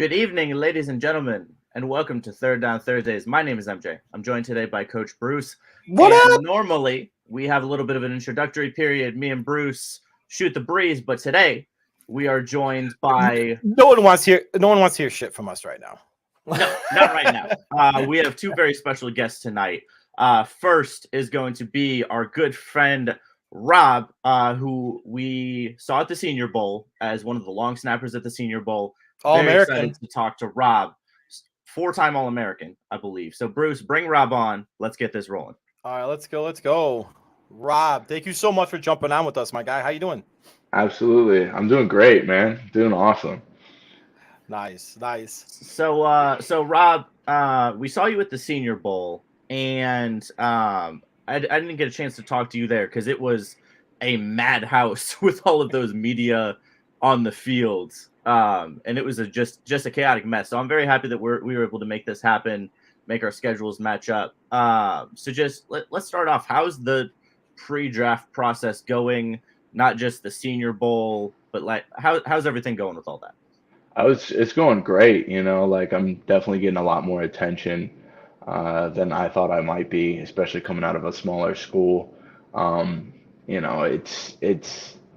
Good evening, ladies and gentlemen, and welcome to Third Down Thursdays. My name is MJ. I'm joined today by Coach Bruce. What And up? normally we have a little bit of an introductory period. Me and Bruce shoot the breeze, but today we are joined by No one wants to hear shit from us right now. no, not right now. We have two very special guests tonight. First is going to be our good friend Rob, who we saw at the Senior Bowl as one of the long snappers at the Senior Bowl. All Very American. excited to talk to Rob, four-time All-American, I believe. So Bruce, bring Rob on. Let's get this rolling. All right, let's go. Let's go. Rob, thank you so much for jumping on with us, my guy. How you doing? Absolutely. I'm doing great, man. Doing awesome. Nice, nice. So Rob, we saw you at the Senior Bowl, and I didn't get a chance to talk to you there because it was a madhouse with all of those media on the field, and it was just a chaotic mess. So I'm very happy that we were able to make this happen, make our schedules match up. So just let's start off. How's the pre-draft process going? Not just the Senior Bowl, but like how's everything going with all that? It's going great, like I'm definitely getting a lot more attention than I thought I might be, especially coming out of a smaller school. Um,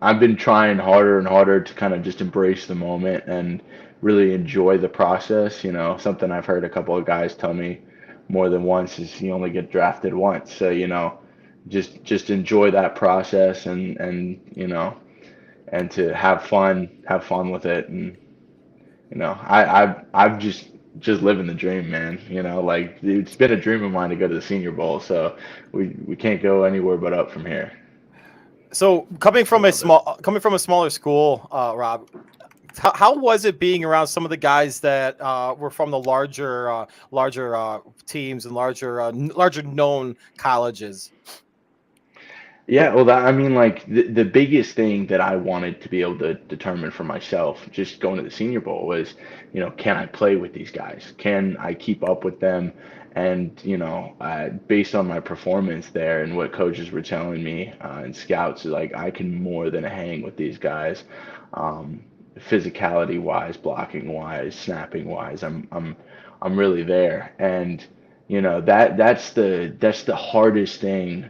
I've been trying harder and harder to kind of just embrace the moment and really enjoy the process. Something I've heard a couple of guys tell me more than once is you only get drafted once. So, just enjoy that process and to have fun with it. And I've just living the dream, man. Like it's been a dream of mine to go to the Senior Bowl, so we can't go anywhere but up from here. So I love it. coming from a smaller school, Rob, how was it being around some of the guys that were from the larger teams and larger known colleges? Yeah, well, I mean, like the biggest thing that I wanted to be able to determine for myself, just going to the Senior Bowl, was, can I play with these guys? Can I keep up with them? And, based on my performance there and what coaches were telling me and scouts, like I can more than hang with these guys, physicality wise, blocking wise, snapping wise. I'm really there, and that's the hardest thing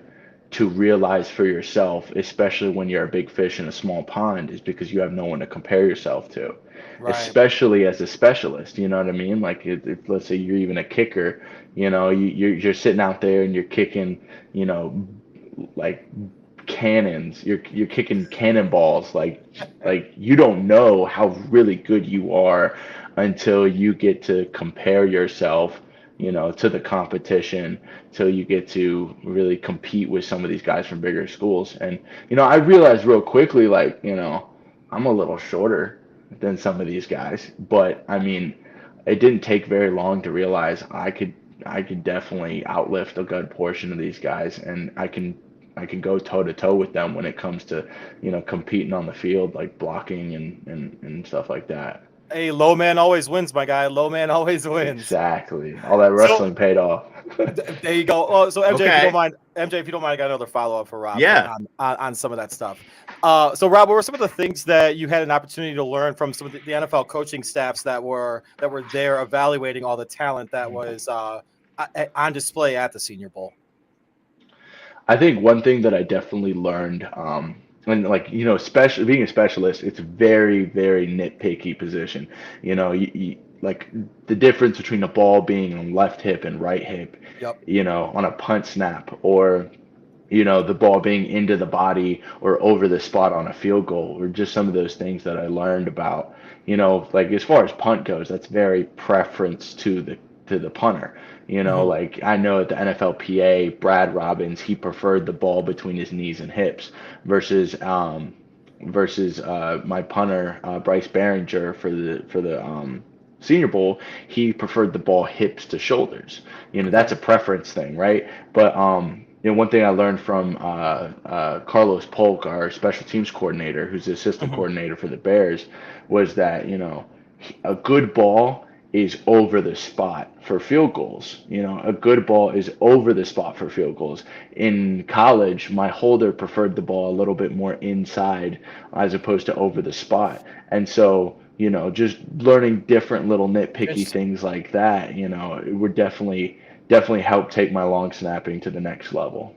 to realize for yourself, especially when you're a big fish in a small pond, is because you have no one to compare yourself to, Right. especially as a specialist. You know what I mean? Like, if let's say you're even a kicker, you're sitting out there and you're kicking, like cannons. You're kicking cannonballs. Like you don't know how really good you are until you get to compare yourself, to the competition, till you get to really compete with some of these guys from bigger schools. And I realized real quickly, like, I'm a little shorter than some of these guys, but I mean, it didn't take very long to realize I could definitely outlift a good portion of these guys, and I can go toe to toe with them when it comes to, competing on the field, like blocking and stuff like that. Hey, low man always wins, my guy. Low man always wins. Exactly. All that So wrestling paid off. there you go. Oh, so MJ, if you don't Okay. mind, I got another follow up for Rob Yeah. on some of that stuff. So Rob, what were some of the things that you had an opportunity to learn from some of the NFL coaching staffs that were there evaluating all the talent that was on display at the Senior Bowl? I think one thing that I definitely learned, and like, special being a specialist, it's a very, very nitpicky position. Like the difference between the ball being on left hip and right hip, Yep. on a punt snap, or the ball being into the body or over the spot on a field goal, or just some of those things that I learned about. Like as far as punt goes, that's very preference to the punter. Hmm. Like I know at the NFLPA, Brad Robbins, he preferred the ball between his knees and hips versus my punter, Bryce Behringer, for the Senior Bowl. He preferred the ball hips to shoulders. That's Okay. a preference thing, right? But one thing I learned from Carlos Polk, our special teams coordinator, who's the assistant Hmm. coordinator for the Bears, was that a good ball is over the spot for field goals. A good ball is over the spot for field goals. In college, my holder preferred the ball a little bit more inside as opposed to over the spot. And so just learning different little nitpicky Interesting. things like that, it would definitely help take my long snapping to the next level.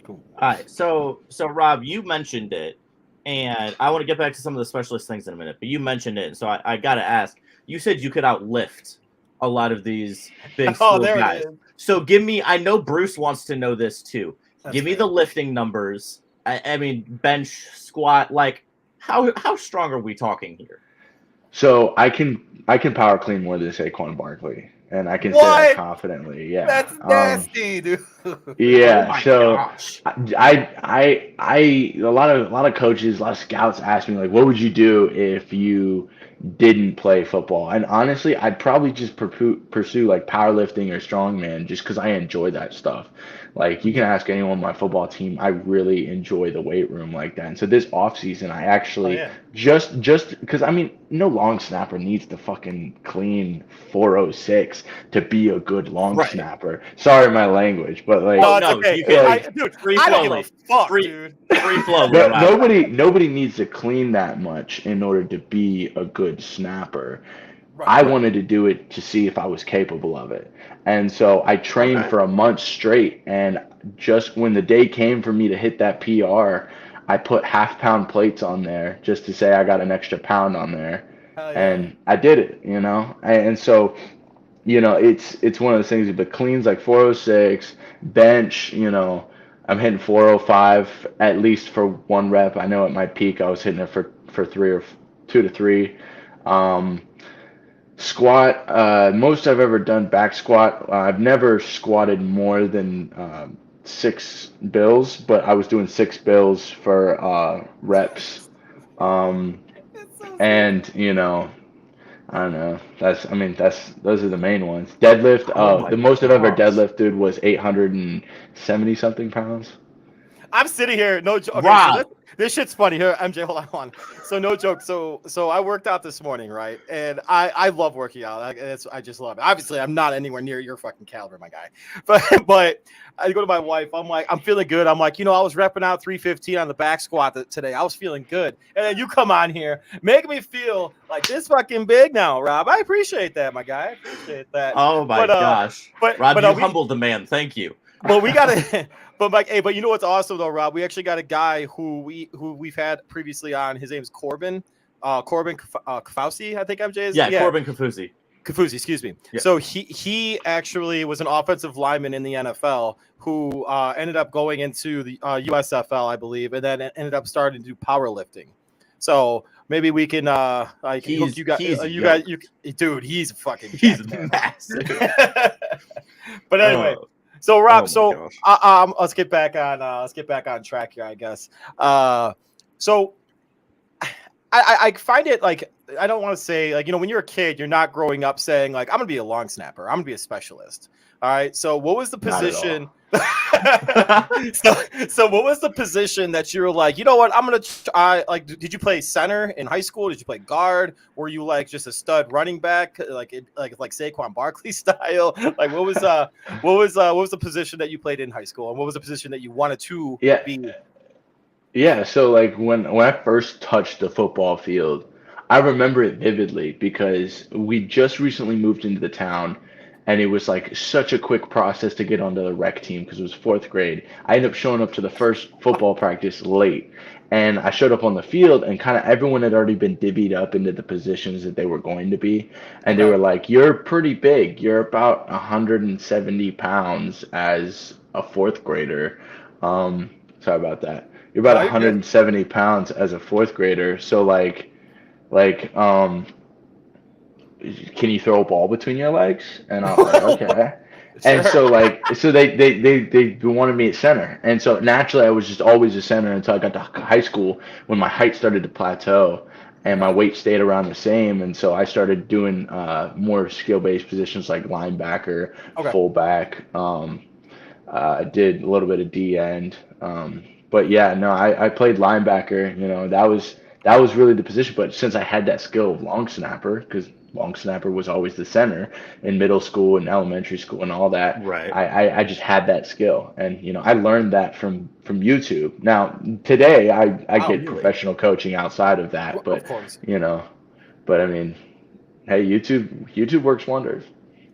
Cool. All right, so Rob, you mentioned it, and I want to get back to some of the specialist things in a minute, but you mentioned it, so I got to ask. You said you could outlift a lot of these big Oh, school there guys. it is. So give me. I know Bruce wants to know this too. That's Give me fair. the lifting numbers. I mean, bench, squat. Like, how strong are we talking here? So I can power clean more than Saquon Barkley, and I can say that What? confidently. Yeah. That's nasty, dude. Oh Yeah. my So gosh! a lot of coaches, a lot of scouts ask me like, what would you do if you didn't play football? And honestly, I'd probably just pursue like powerlifting or strongman just because I enjoy that stuff. Like you can ask anyone on my football team, I really enjoy the weight room like that. And so this off season, I Oh actually yeah. just because I mean, no long snapper needs to fucking clean 406 to be a good long Right. snapper. Sorry, my language, but like. No, Oh it's no, okay. you can Dude, free I don't give a flowly, fuck, free dude. free flowly, No, Rob. nobody needs to clean that much in order to be a good snapper. Right. I wanted to do it to see if I was capable of it. And so I trained Okay. for a month straight. And just when the day came for me to hit that PR, I put half-pound plates on there just to say I got an extra pound on there. Hell yeah. And I did it. And so, it's one of those things, but cleans like 406, bench, I'm hitting 405 at least for one rep. I know at my peak I was hitting it for three or 2 to 3. Um, Squat, most I've ever done back squat. I've never squatted more than 6 bills, but I was doing 6 bills for reps. Um, It's so silly. and I don't know. Those are the main ones. Deadlift. Oh my The most I've ever gosh, deadlifted was 870 something pounds. I'm sitting here, no joke. Okay, so Rob. this shit's funny. Here, MJ, hold on. So no joke. So I worked out this morning, right? And I love working out. I just love it. Obviously, I'm not anywhere near your fucking caliber, my guy. But I go to my wife. I'm like, I'm feeling good. I'm like, I was repping out 315 on the back squat today. I was feeling good. And then you come on here, making me feel like this fucking big now, Rob. I appreciate that, my guy. I appreciate that. Oh my But gosh, but Rob, but you we humbled the man. Thank you. but we gotta but Mike, hey, but you know what's awesome though, Rob? We actually got a guy who we've had previously on. His name's Corbin. Corbin Kafausi, I think MJ is. Yeah, Corbin Kafusi. Kafusi, excuse me. Yeah. So he actually was an offensive lineman in the NFL who ended up going into the USFL, I believe, and then ended up starting to do powerlifting. So maybe we can hook you guys. Dude, he's fucking He's jacked, man. massive. But anyway, Oh, so Rob, oh my gosh. let's get back on track here, I guess. So I find it like, I don't want to say like, when you're a kid, you're not growing up saying like, I'm gonna be a long snapper, I'm gonna be a specialist. All right. So what was the Not at position? so what was the position that you were like, you know what, I'm gonna try? Like, did you play center in high school? Did you play guard? Were you like just a stud running back, like Saquon Barkley style? Like, what was the position that you played in high school, and what was the position that you wanted to Yeah. be? Yeah, so like when I first touched the football field, I remember it vividly because we just recently moved into the town and it was like such a quick process to get onto the rec team because it was 4th grade. I ended up showing up to the first football practice late and I showed up on the field and kind of everyone had already been divvied up into the positions that they were going to be. And they Okay. were like, "You're pretty big. You're about 170 pounds as a 4th grader." Sorry about that. You're about No, you're good. 170 pounds as a 4th grader. So like, can you throw a ball between your legs? And I was like, okay. And Sure. so they wanted me at center. And so naturally I was just always a center until I got to high school when my height started to plateau and my Okay. weight stayed around the same. And so I started doing more skill-based positions like linebacker, Okay. fullback. I did a little bit of D end. But yeah, no, I played linebacker. That was really the position. But since I had that skill of long snapper, because long snapper was always the center in middle school and elementary school and all that, Right. I just had that skill. And I learned that from YouTube. Now today I Oh, get really? professional coaching outside of that, Of but course. you know, But I mean, hey, YouTube works wonders.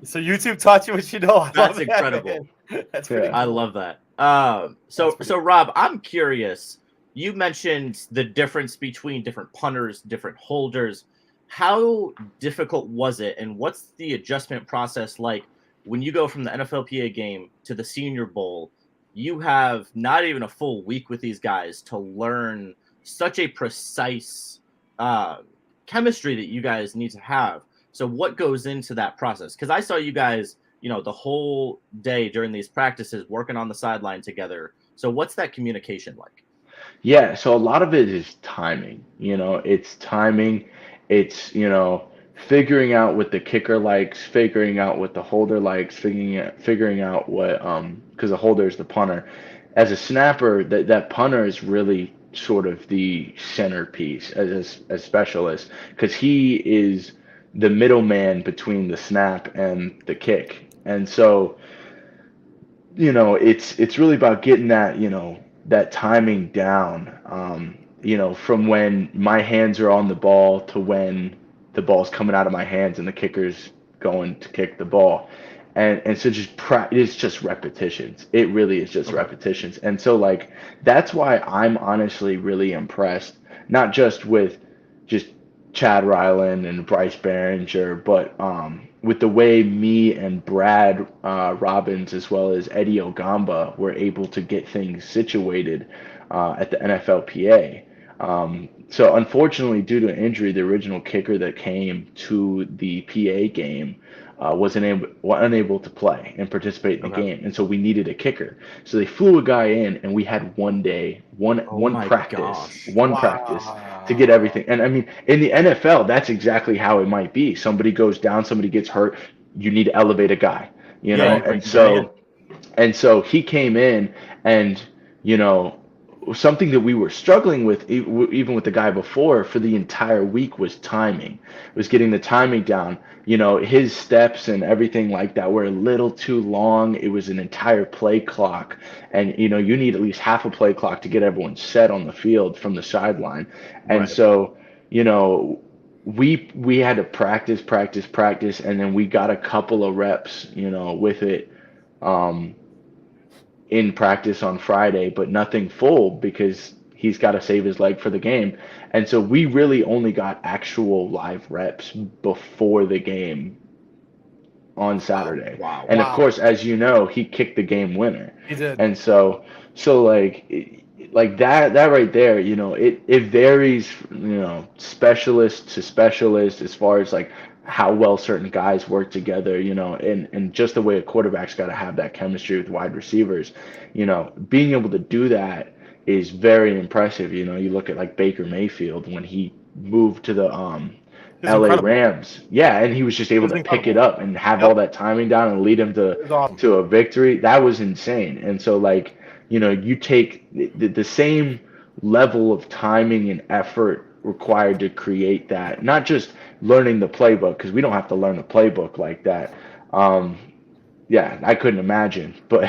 So YouTube taught you what you know. I That's love that, incredible. man. That's pretty Yeah. I cool. love that. That's pretty So Rob, I'm curious. You mentioned the difference between different punters, different holders. How difficult was it, and what's the adjustment process like when you go from the NFLPA game to the Senior Bowl? You have not even a full week with these guys to learn such a precise chemistry that you guys need to have. So what goes into that process? Because I saw you guys, the whole day during these practices working on the sideline together. So what's that communication like? Yeah, so a lot of it is timing. It's timing. It's, figuring out what the kicker likes, figuring out what the holder likes, figuring out what because the holder is the punter. As a snapper, that punter is really sort of the centerpiece as a specialist because he is the middleman between the snap and the kick. And so, it's really about getting that timing down. From when my hands are on the ball to when the ball's coming out of my hands and the kicker's going to kick the ball. And so it's just repetitions. It really is just Okay. repetitions. And so like that's why I'm honestly really impressed, not just with just Chad Ryland and Bryce Behringer, but with the way me and Brad Robbins as well as Eddie Ogamba were able to get things situated at the NFLPA. So unfortunately, due to an injury, the original kicker that came to the PA game was unable to play and participate in the Okay. game, and so we needed a kicker. So they flew a guy in, and we had one day, one Oh one my practice, gosh. one practice to get everything. And I mean, in the NFL, that's exactly how it might be. Somebody goes down, somebody gets hurt, you need to elevate a guy, Yeah, you bring and the guy in. so he came in, and you know something that we were struggling with even with the guy before for the entire week was timing. Was getting the timing down. His steps and everything like that were a little too long. It was an entire play clock, and you need at least half a play clock to get everyone set on the field from the sideline. And Right. so we had to practice, and then we got a couple of reps with it um in practice on Friday, but nothing full because he's got to save his leg for the game. And so we really only got actual live reps before the game on Saturday. Wow. And of Wow. course, as you know, he kicked the game winner. He did. And so like that right there, it varies, specialist to specialist as far as like how well certain guys work together, and just the way a quarterback's got to have that chemistry with wide receivers, being able to do that is very impressive. You look at like Baker Mayfield when he moved to the It was LA incredible. Rams. Yeah, and he was just able was to pick it incredible. up and have Yep. all that timing down and lead him It was awesome. to a victory. That was insane. And so like, you take the same level of timing and effort required to create that, not just learning the playbook, because we don't have to learn the playbook like that. Yeah, I couldn't imagine, but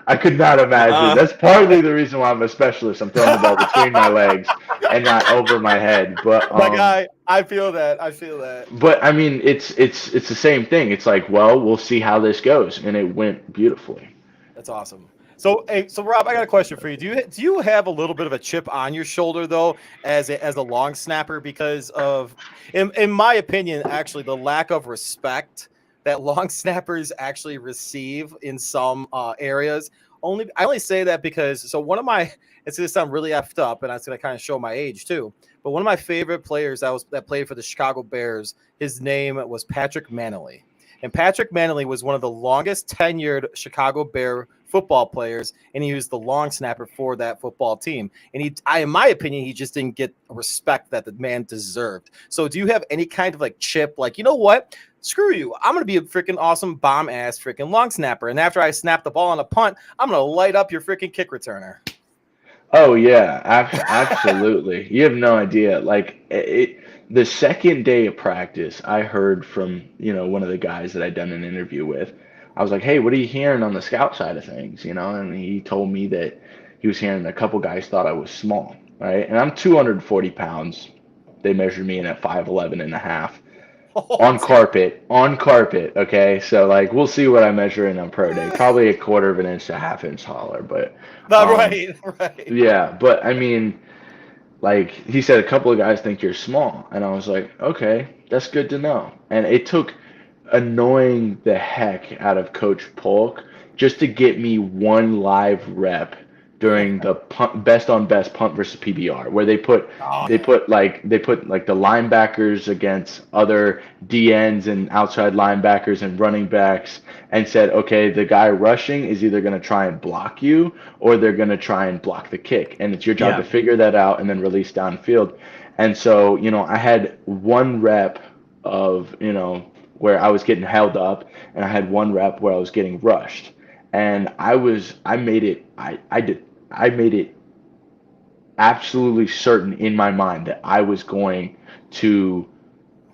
I could not imagine. That's partly the reason why I'm a specialist. I'm throwing the ball between my legs and not over my head. But My guy, I feel that. but I mean, it's the same thing. It's like, well, we'll see how this goes, and it went beautifully. That's awesome. So, hey, so Rob, I got a question for you. Do you have a little bit of a chip on your shoulder though, as a long snapper, because of, in my opinion, actually the lack of respect that long snappers actually receive in some areas. I only say that because one of my, it's gonna sound really effed up, and it's gonna kind of show my age too. But one of my favorite players that played for the Chicago Bears, his name was Patrick Manley. And Patrick Manley was one of the longest tenured Chicago Bear football players, and he was the long snapper for that football team. And in my opinion, he just didn't get respect that the man deserved. So do you have any kind of like chip, like, you know what? Screw you. I'm going to be a freaking awesome bomb ass freaking long snapper. And after I snap the ball on a punt, I'm going to light up your freaking kick returner. Oh yeah, absolutely. You have no idea. Like the second day of practice, I heard from, one of the guys that I'd done an interview with. I was like, "Hey, what are you hearing on the scout side of things?" And he told me that he was hearing a couple guys thought I was small, right? And I'm 240 pounds, they measured me in at 5'11 and a half. On carpet, okay? So, like, we'll see what I measure in on pro day. Probably a quarter of an inch to a half inch taller, but Right. yeah, but I mean, like he said, a couple of guys think you're small, and I was like, okay, that's good to know. And it took annoying the heck out of Coach Polk just to get me one live rep during the best on best punt versus PBR, where they put like the linebackers against other DNs and outside linebackers and running backs, and said, okay, the guy rushing is either going to try and block you or they're going to try and block the kick, and it's your job to figure that out and then release downfield. And so, I had one rep of, where I was getting held up, and I had one rep where I was getting rushed. And I made it absolutely certain in my mind that I was going to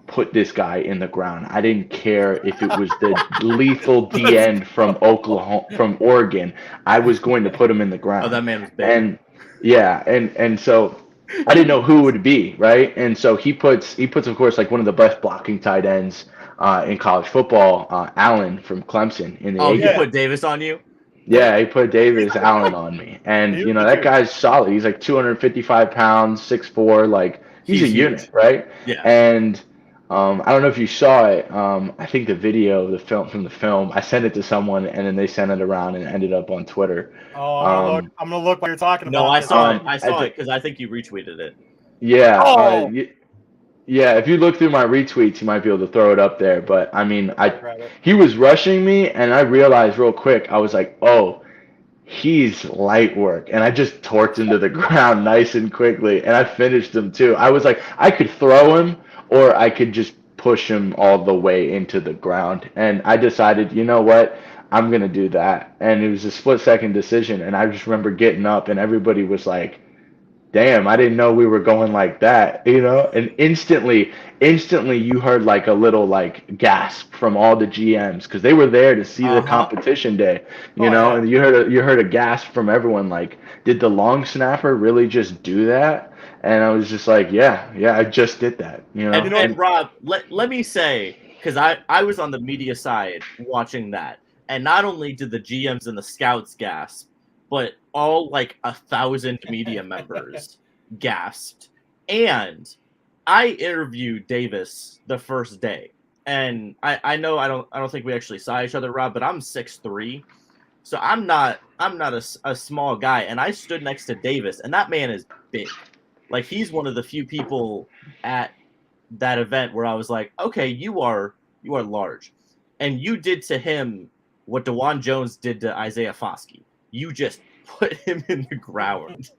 put this guy in the ground. I didn't care if it was the lethal D end from Oregon. I was going to put him in the ground. Oh, that man was big. And yeah, and so I didn't know who it would be, right? And so he puts of course like one of the best blocking tight ends in college football, Allen from Clemson in the he put Davis on you? Yeah, he put Davis Allen on me. And that guy's solid. He's like 255 pounds, 6'4", like he's a unit, right? Yeah. And I don't know if you saw it. I think the film, I sent it to someone and then they sent it around and it ended up on Twitter. Oh, I'm gonna look what you're talking about. No, I saw it. I saw it because I think you retweeted it. Yeah. Yeah, if you look through my retweets, you might be able to throw it up there. But I mean, he was rushing me, and I realized real quick, I was like, oh, he's light work. And I just torqued him to the ground nice and quickly, and I finished him too. I was like, I could throw him, or I could just push him all the way into the ground. And I decided, you know what? I'm going to do that. And it was a split-second decision, and I just remember getting up, and everybody was like, damn, I didn't know we were going like that, and instantly you heard like a little like gasp from all the GMs because they were there to see the competition day, and you heard a gasp from everyone like, did the long snapper really just do that? And I was just like, yeah, I just did that, And Rob, let me say, because I was on the media side watching that, and not only did the GMs and the scouts gasp, but all like 1,000 media members gasped. And I interviewed Davis the first day, and I know I don't think we actually saw each other, Rob, but I'm 6'3", so I'm not a small guy, and I stood next to Davis, and that man is big. Like, he's one of the few people at that event where I was like, okay, you are large, and you did to him what DeJuan Jones did to Isaiah Foskey. You just put him in the ground.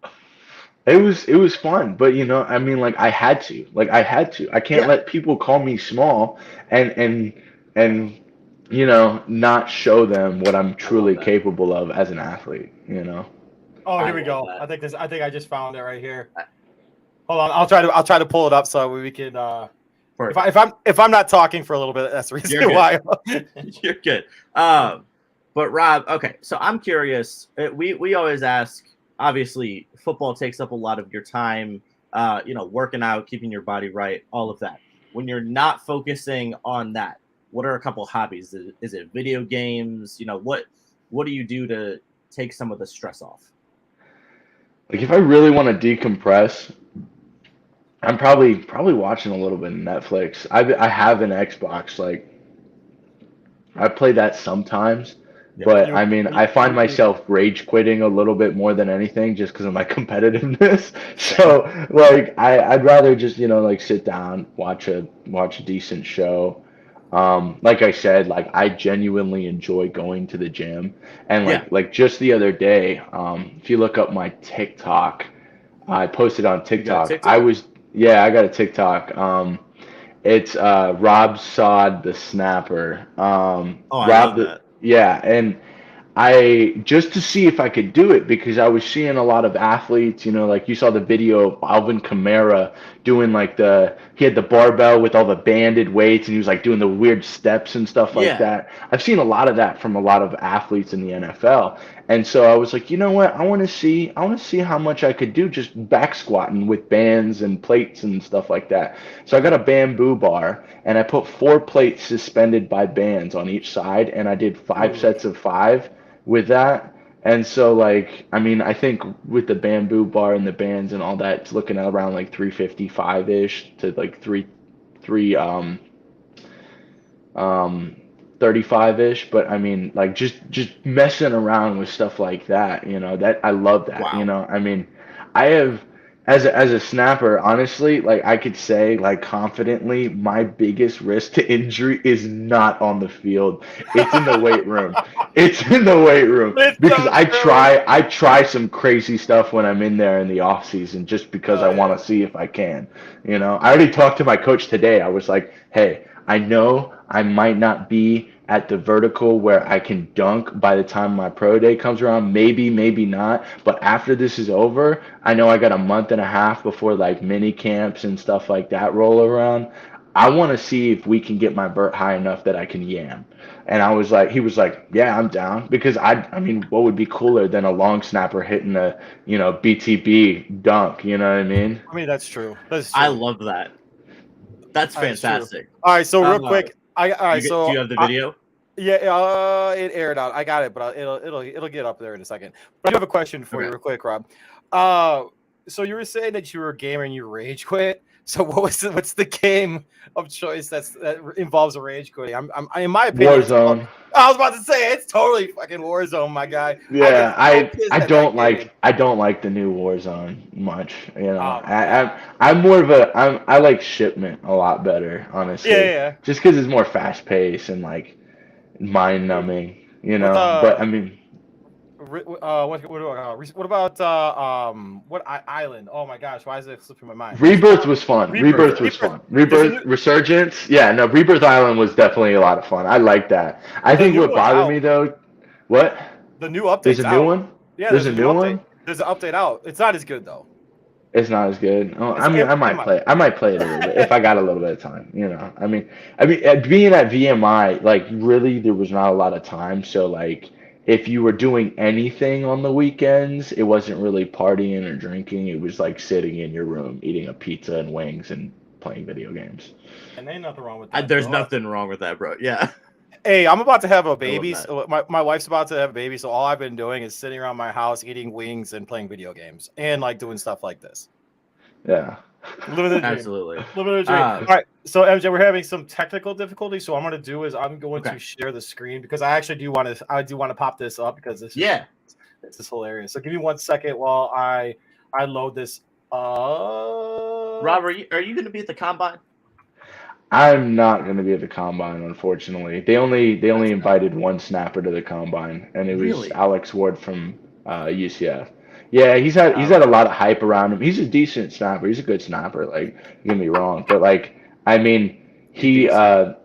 It was fun, but I mean, like I had to. I can't let people call me small and not show them what I'm truly capable of as an athlete. Oh, here we go. I think I just found it right here. Hold on, I'll try to pull it up so we can. If I'm not talking for a little bit, that's the reason why. You're good. But Rob, okay, so I'm curious. We always ask. Obviously, football takes up a lot of your time. Working out, keeping your body right, all of that. When you're not focusing on that, what are a couple hobbies? Is it video games? What do you do to take some of the stress off? Like if I really want to decompress, I'm probably watching a little bit of Netflix. I have an Xbox. Like I play that sometimes. But I mean, I find myself rage quitting a little bit more than anything just because of my competitiveness. So like I'd rather just, like sit down, watch a decent show. Like I said, like I genuinely enjoy going to the gym. And like just the other day, if you look up my TikTok, I posted on TikTok. I got a TikTok. It's Rob Sod the Snapper. I love that. Yeah, and I just to see if I could do it because I was seeing a lot of athletes, like you saw the video of Alvin Kamara doing like he had the barbell with all the banded weights and he was like doing the weird steps and stuff like Yeah. that. I've seen a lot of that from a lot of athletes in the NFL. And so I was like, you know what? I want to see how much I could do just back squatting with bands and plates and stuff like that. So I got a bamboo bar and I put 4 plates suspended by bands on each side and I did 5 sets of 5 with that. And so I think with the bamboo bar and the bands and all that, it's looking at around like 355-ish to like 35-ish. But I mean, like just messing around with stuff like that, that I love that. Wow. I have as a snapper, honestly, like I could say like confidently, my biggest risk to injury is not on the field. It's in the weight room. It's in the weight room It's because so I true. try some crazy stuff when I'm in there in the off season just because I want to see if I can. I already talked to my coach today. I was like, "Hey, I know I might not be at the vertical where I can dunk by the time my pro day comes around. Maybe, maybe not. But after this is over, I know I got a month and a half before like mini camps and stuff like that roll around. I want to see if we can get my vert high enough that I can yam." And he was like, "Yeah, I'm down." Because I mean, what would be cooler than a long snapper hitting a, BTB dunk? You know what I mean? I mean, that's true. That's I true. love that. That's That is true. fantastic. All right, so real Uh, quick, all right, do you have the video? yeah, it aired out. I got it, but it'll get up there in a second. But I do have a question for you, Okay. real quick, Rob. So you were saying that you were a gamer and you rage quit. So what's the game of choice that involves a rage quitting? In my opinion, Warzone. I was about to say it's totally fucking Warzone, my guy. Yeah, I get so pissed I at don't that game. I don't like the new Warzone much. Oh my I'm more of I like Shipment a lot better, honestly. Yeah. Just because it's more fast paced and like mind numbing, With But I mean, what about island? Oh my gosh, why is it slipping my mind? Rebirth was fun. Rebirth was fun. Rebirth, There's Resurgence. Yeah, no, Rebirth Island was definitely a lot of fun. I like that. I think new what one's bothered out. me though, what? The new update's There's a out. new one? Yeah, There's a new update. one? There's an update out. It's not as good though. It's not as good. Oh, It's- I mean, it- I might play it. I might play it a little bit if I got a little bit of time. Being at VMI, like really, there was not a lot of time. So like, if you were doing anything on the weekends, it wasn't really partying or drinking. It was like sitting in your room, eating a pizza and wings and playing video games. And ain't nothing wrong with that. There's bro. nothing wrong with that, bro. Yeah. Hey, I'm about to have a love baby. that. So my wife's about to have a baby, so all I've been doing is sitting around my house eating wings and playing video games and like doing stuff like this. Yeah. Living the dream. Absolutely. Living the dream. All right, so MJ, we're having some technical difficulties. So what I'm going to do is I'm going to share the screen because I actually do want to pop this up because this is hilarious. So give me 1 second while I load this up. Rob, are you going to be at the combine? I'm not going to be at the combine, unfortunately. They only invited one snapper to the combine, and it was Really? Alex Ward from UCF. Yeah, he's had a lot of hype around him. He's a decent snapper. He's a good snapper. Like, don't get me wrong, but like, I mean, he got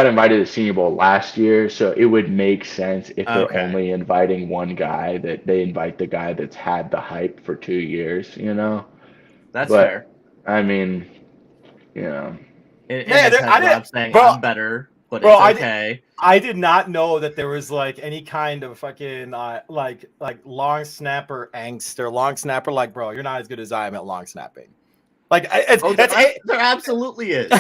invited to the Senior Bowl last year, so it would make sense if they're only inviting one guy that they invite the guy that's had the hype for 2 years. That's But, fair. I mean, Rob saying bro, I'm better, but bro, it's okay. I did not know that there was like any kind of fucking like long snapper angst or long snapper. Like, bro, you're not as good as I am at long snapping. Like, There absolutely is.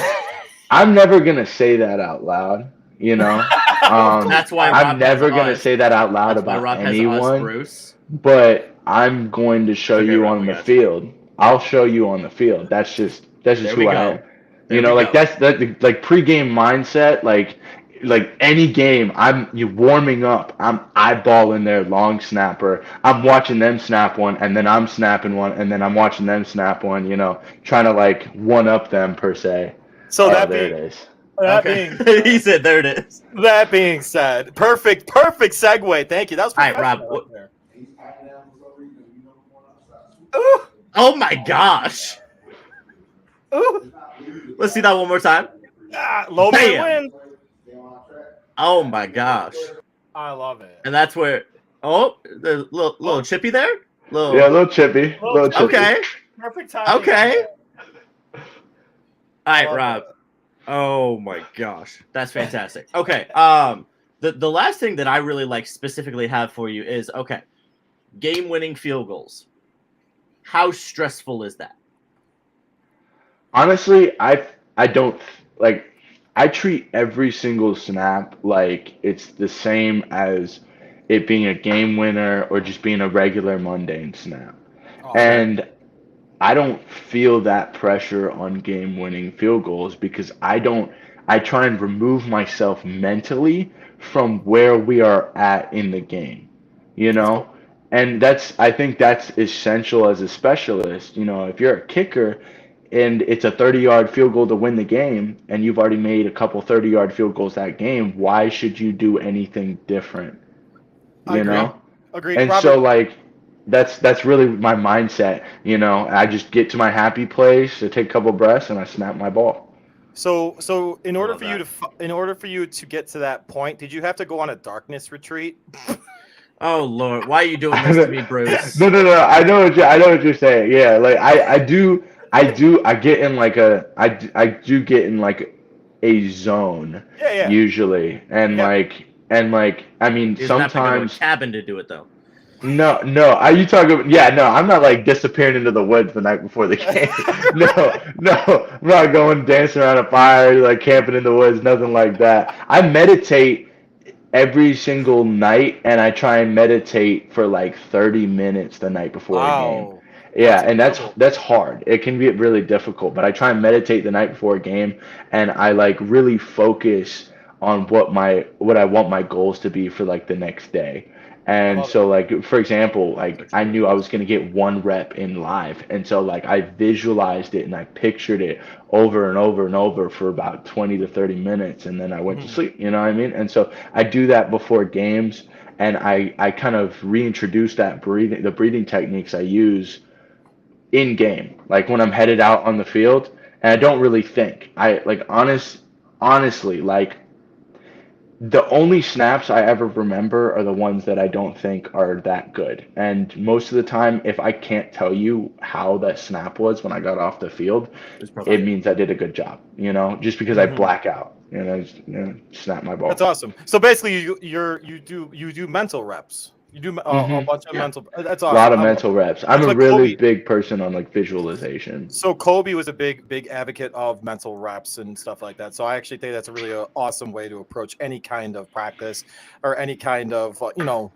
I'm never gonna say that out loud. That's why I'm Rob never has gonna us. say that out loud That's why about Rob has us, anyone. Bruce. But I'm going to show you Rob, on we the got you. field. I'll show you on the field. That's just There who we I go. am. There we Like go. that's like pregame mindset. Like any game, you warming up. I'm eyeballing their long snapper. I'm watching them snap one, and then I'm snapping one, and then I'm watching them snap one. Trying to like one up them per se. So there it is. He said, "There it is." That being said, perfect segue. Thank you. That was all right, Rob. right there. Ooh. Oh my gosh! Ooh. Let's see that one more time. Low man Bam. win. Oh my gosh! I love it. And that's where the little chippy there. Yeah, a little chippy. Little chippy. Okay. Perfect timing. Okay. All right, love Rob. it. Oh my gosh, that's fantastic. Okay. The last thing that I really like specifically have for you is game-winning field goals. How stressful is that? Honestly, I don't like. I treat every single snap like it's the same as it being a game winner or just being a regular mundane snap. Oh, And I don't feel that pressure on game winning field goals because I try and remove myself mentally from where we are at in the game, you know? And I think that's essential as a specialist. You know, if you're a kicker and it's a 30-yard field goal to win the game and you've already made a couple 30-yard field goals that game, why should you do anything different? You know? Agreed. And Robert, so like that's really my mindset, you know. I just get to my happy place, I take a couple breaths and I snap my ball. So in order love for you in order for you to get to that point, did you have to go on a darkness retreat? Oh Lord, why are you doing this to me, Bruce? No. I know what you're saying. Yeah, like I do get in like I do get in like a zone Yeah. usually. And Yeah. like I mean You have to go to a sometimes cabin to do it though. No. Are you talking? Yeah, no. I'm not like disappearing into the woods the night before the game. No. I'm not going dancing around a fire, like camping in the woods, nothing like that. I meditate every single night, and I try and meditate for like 30 minutes the night before a game. Wow. Yeah, and incredible. that's hard. It can be really difficult, but I try and meditate the night before a game, and I like really focus on what I want my goals to be for like the next day. And Love so like for example, like I knew I was going to get 1 rep in live, and so like I visualized it and I pictured it over and over and over for about 20 to 30 minutes, and then I went to sleep, you know what I mean? And so I do that before games, and I kind of reintroduce the breathing techniques I use in game, like when I'm headed out on the field, and I don't really think. I like honestly, like the only snaps I ever remember are the ones that I don't think are that good. And most of the time, if I can't tell you how that snap was when I got off the field, It's probably it means I did a good job, you know, just because I black out and I just, snap my ball. That's awesome. So basically, you do mental reps. You do a bunch of mental. That's A awesome. lot of mental reps. I'm That's a like really Kobe. big person on like visualization. So Kobe was a big advocate of mental reps and stuff like that. So I actually think that's a really awesome way to approach any kind of practice or any kind of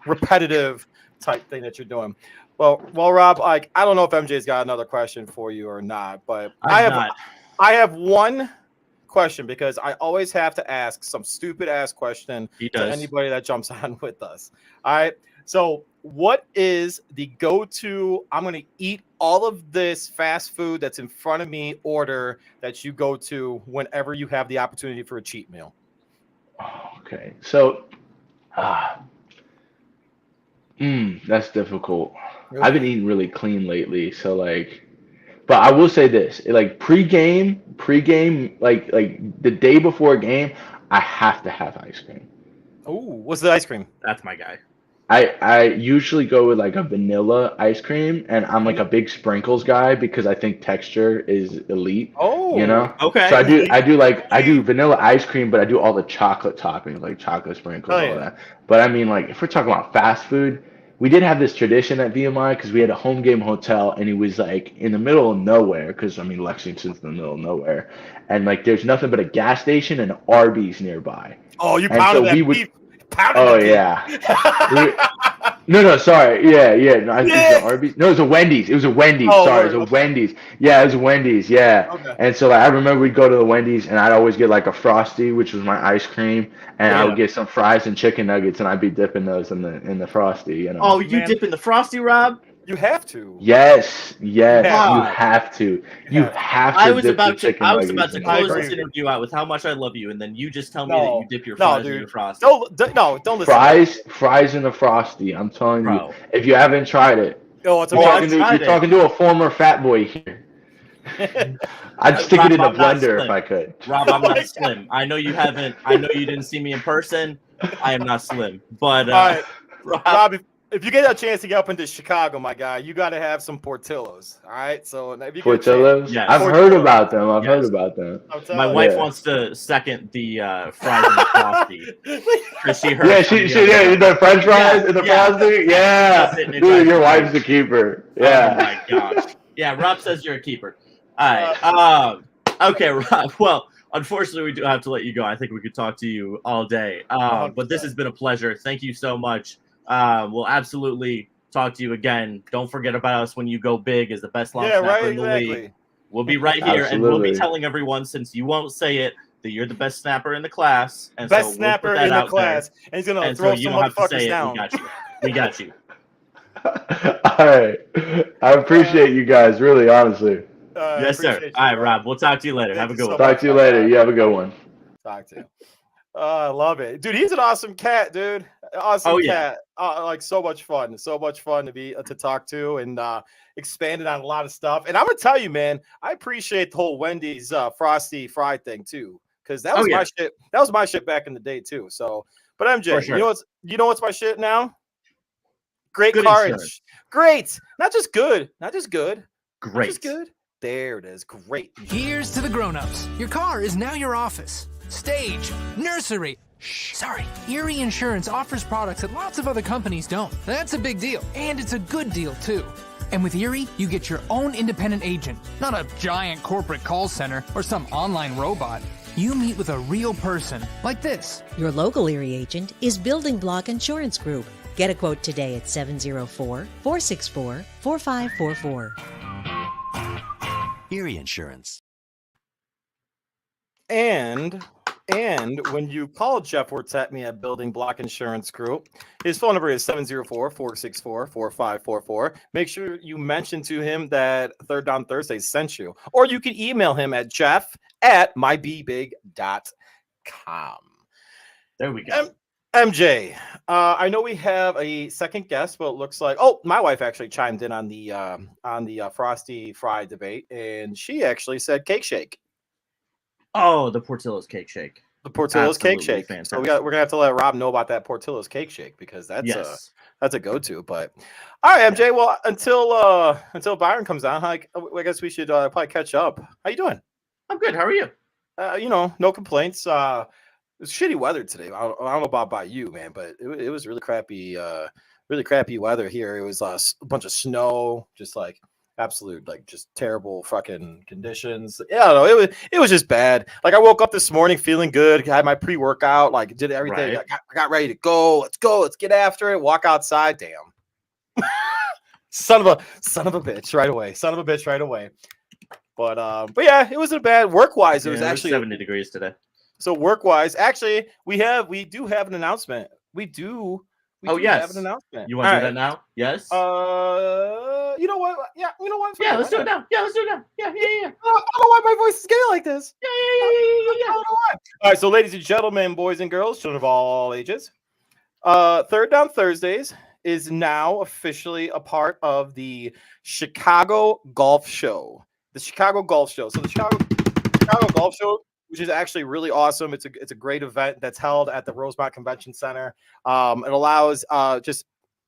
repetitive type thing that you're doing. Well, Rob, like I don't know if MJ's got another question for you or not, but I have one question because I always have to ask some stupid ass question to anybody that jumps on with us. All right. So what is the go-to, I'm going to eat all of this fast food that's in front of me order that you go to whenever you have the opportunity for a cheat meal? Okay. So, that's difficult. Really? I've been eating really clean lately, so like, but I will say this, like pregame, like the day before a game, I have to have ice cream. Oh, what's the ice cream? That's my guy. I usually go with like a vanilla ice cream, and I'm like a big sprinkles guy because I think texture is elite. Oh, You know? Okay. So I do vanilla ice cream, but I do all the chocolate toppings, like chocolate sprinkles, all that. But I mean, like if we're talking about fast food, we did have this tradition at VMI because we had a home game hotel, and it was like in the middle of nowhere. Because I mean, Lexington's in the middle of nowhere, and like there's nothing but a gas station and Arby's nearby. Oh, you And pounded so that we would- beef. Pounded Oh that beef. yeah. No, sorry. Yeah. No, I think it was Arby's. No, it was a Wendy's. It was a Wendy's. Oh, Sorry, it was a Wendy's. Yeah, it was a Wendy's. Yeah. Okay. And so like, I remember we'd go to the Wendy's, and I'd always get like a Frosty, which was my ice cream, and I would get some fries and chicken nuggets, and I'd be dipping those in the Frosty. You know. Oh, you dip in the Frosty, Rob? You have to. Yes. Yeah. You have to. You have to. I was dip the about to chicken close nuggets in this it. interview out with how much I love you, and then you just tell me that you dip your fries in your Frosty. Don't listen. Fries in a Frosty. I'm telling Bro. you, if you haven't tried it, Oh, it's you're talking to a former fat boy here. I'd stick it in a Rob, I'm not blender if slim. I could. Rob, I'm not slim. I know you haven't. I know you didn't see me in person, I am not slim. But All right, Rob, if you get a chance to get up into Chicago, my guy, you got to have some Portillo's. All right, so if you get a chance, Portillo's? Yes. I've heard about them. I've heard about them. My wife wants to second the fries and the frosty. Because she heard. Yeah, the French fries and the frosty. Yeah, dude, your wife's the keeper. Yeah. Oh my gosh. Yeah, Rob says you're a keeper. All right. Okay, Rob. Well, unfortunately, we do have to let you go. I think we could talk to you all day. But this has been a pleasure. Thank you so much. We'll absolutely talk to you again. Don't forget about us when you go big as the best long snapper in the league. We'll be right here, and we'll be telling everyone, since you won't say it, that you're the best snapper in the class. And best snapper in the class. And he's going to throw some motherfuckers down. We got you. All right. I appreciate you guys, really, honestly. Yes, sir. All right, Rob. We'll talk to you later. Have a good one. Talk to you later. You have a good one. Talk to you. I love it, dude. He's an awesome cat, dude. Awesome cat. Like so much fun to talk to, and expanded on a lot of stuff. And I'm gonna tell you, man, I appreciate the whole Wendy's frosty fry thing too, because that was my shit. That was my shit back in the day too. So, but MJ, sure. you know what's my shit now? Great good car insurance. Great, not just good. Great. Not just good. There it is. Great. Here's to the grown-ups. Your car is now your office, stage, nursery. Sorry. Erie Insurance offers products that lots of other companies don't. That's a big deal. And it's a good deal, too. And with Erie, you get your own independent agent, not a giant corporate call center or some online robot. You meet with a real person, like this. Your local Erie agent is Building Block Insurance Group. Get a quote today at 704-464-4544. Erie Insurance. And when you call Jeff Wertetme at Building Block Insurance Group, his phone number is 704-464-4544. Make sure you mention to him that Third Down Thursday sent you. Or you can email him at jeff@mybig.com. There we go. MJ, I know we have a second guest, but it looks like my wife actually chimed in on the frosty fry debate, and she actually said cake shake. Oh, the Portillo's cake shake. The Portillo's cake shake. Fantastic. So we're gonna have to let Rob know about that Portillo's cake shake, because that's a go-to. But all right, MJ. Well, until Byron comes on, I guess we should probably catch up. How you doing? I'm good. How are you? No complaints. It's shitty weather today. I don't know about by you, man, but it was really crappy weather here. It was a bunch of snow, just like absolute, like just terrible fucking conditions. Yeah, I don't know. It was just bad. Like I woke up this morning feeling good. I had my pre-workout, like did everything. Right. I got ready to go. Let's go. Let's get after it. Walk outside. Damn. Son of a bitch right away. But yeah, it wasn't bad work-wise. It was actually 70 degrees today. So work-wise, actually, we do have an announcement. We do have an announcement. You want to do that now? Yes. You know what? Yeah, you know what? Yeah, let's do it now. Yeah. Yeah. I don't know why my voice is getting like this. Yeah. I don't know why. All right, so ladies and gentlemen, boys and girls, children of all ages, Third Down Thursdays is now officially a part of the Chicago Golf Show. The Chicago Golf Show. So the Chicago Golf Show, which is actually really awesome. It's a great event that's held at the Rosemont Convention Center. It allows just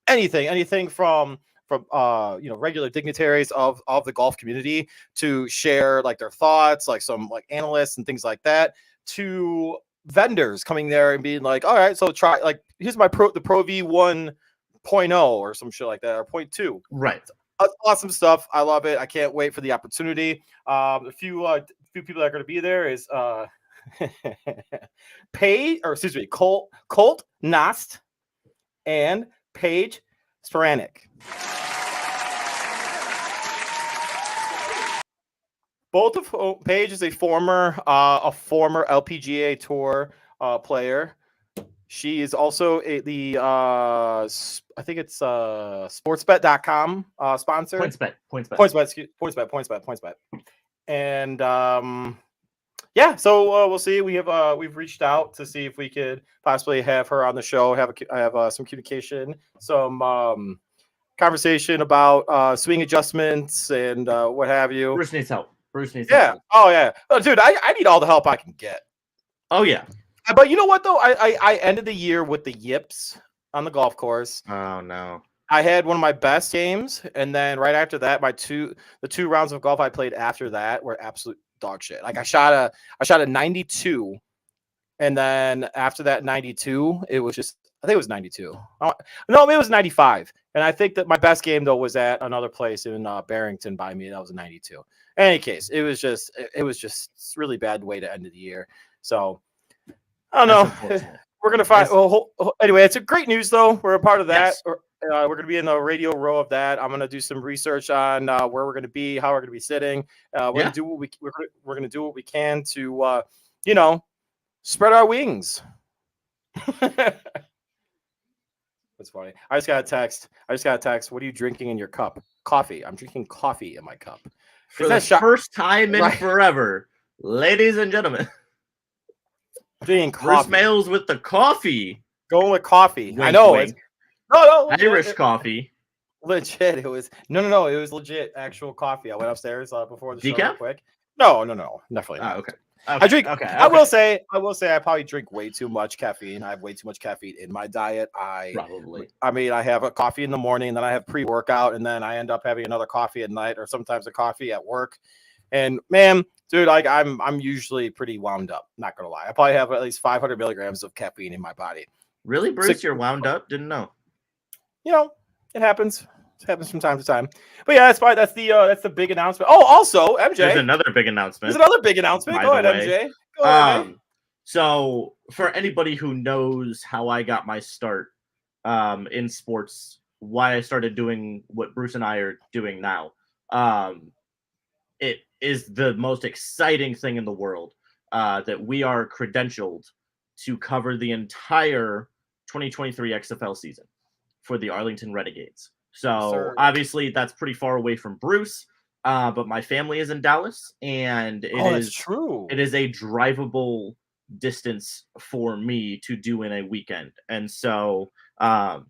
anything from regular dignitaries of the golf community to share like their thoughts, like some like analysts and things like that, to vendors coming there and being like, all right, so try, like, here's my the Pro V 1.0 or some shit like that, or 0.2. Right. Awesome stuff. I love it. I can't wait for the opportunity. A few people that are going to be there is Colt Nost and Paige Sparanek. Both of Paige is a former LPGA Tour player. She is also the I think it's sportsbet.com sponsor. PointsBet. And yeah, so we'll see. We've reached out to see if we could possibly have her on the show, have some communication, some conversation about swing adjustments and what have you. Bruce needs help. Yeah. Oh yeah. Oh, dude, I need all the help I can get. Oh yeah. But you know what though? I ended the year with the yips on the golf course. Oh no. I had one of my best games, and then right after that, the two rounds of golf I played after that were absolute dog shit. Like I shot a 92, and then after that 92, it was just I think it was 92. No, it was 95. And I think that my best game though was at another place in Barrington by me. That was a 92. In any case, it was just really bad way to end the year. So I don't know. We're gonna find. Well, anyway, it's a great news though. We're a part of that. Yes. We're gonna be in the radio row of that. I'm gonna do some research on where we're gonna be, how we're gonna be sitting. We're gonna do what we're gonna do what we can to spread our wings. That's funny. I just got a text. What are you drinking in your cup? Coffee. I'm drinking coffee in my cup. For the first time in forever, ladies and gentlemen. Drinking Bruce coffee. Mails with the coffee. Going with coffee. Wink, I know. wink. No. Irish coffee. Legit. It was no. It was legit actual coffee. I went upstairs before the show real Decaf? quick. No. Definitely not. Okay. I drink. Okay. I will say. I probably drink way too much caffeine. I have way too much caffeine in my diet. Probably. I mean, I have a coffee in the morning, and then I have pre-workout, and then I end up having another coffee at night, or sometimes a coffee at work. And man, dude, I'm usually pretty wound up. Not gonna lie, I probably have at least 500 milligrams of caffeine in my body. Really, Bruce? You're wound up? Didn't know. It happens. It happens from time to time. But yeah, that's fine. That's the big announcement. Oh, also, MJ. There's another big announcement. There's another big announcement. Go ahead, MJ. Go ahead, MJ. So for anybody who knows how I got my start in sports, why I started doing what Bruce and I are doing now, it is the most exciting thing in the world that we are credentialed to cover the entire 2023 XFL season for the Arlington Renegades. So obviously that's pretty far away from Bruce, but my family is in Dallas, and that's true. It is a drivable distance for me to do in a weekend. And so I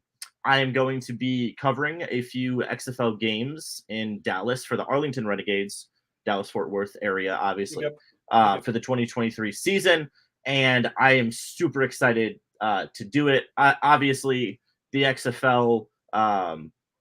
am going to be covering a few XFL games in Dallas for the Arlington Renegades, Dallas-Fort Worth area, obviously, for the 2023 season. And I am super excited to do it. Obviously, the XFL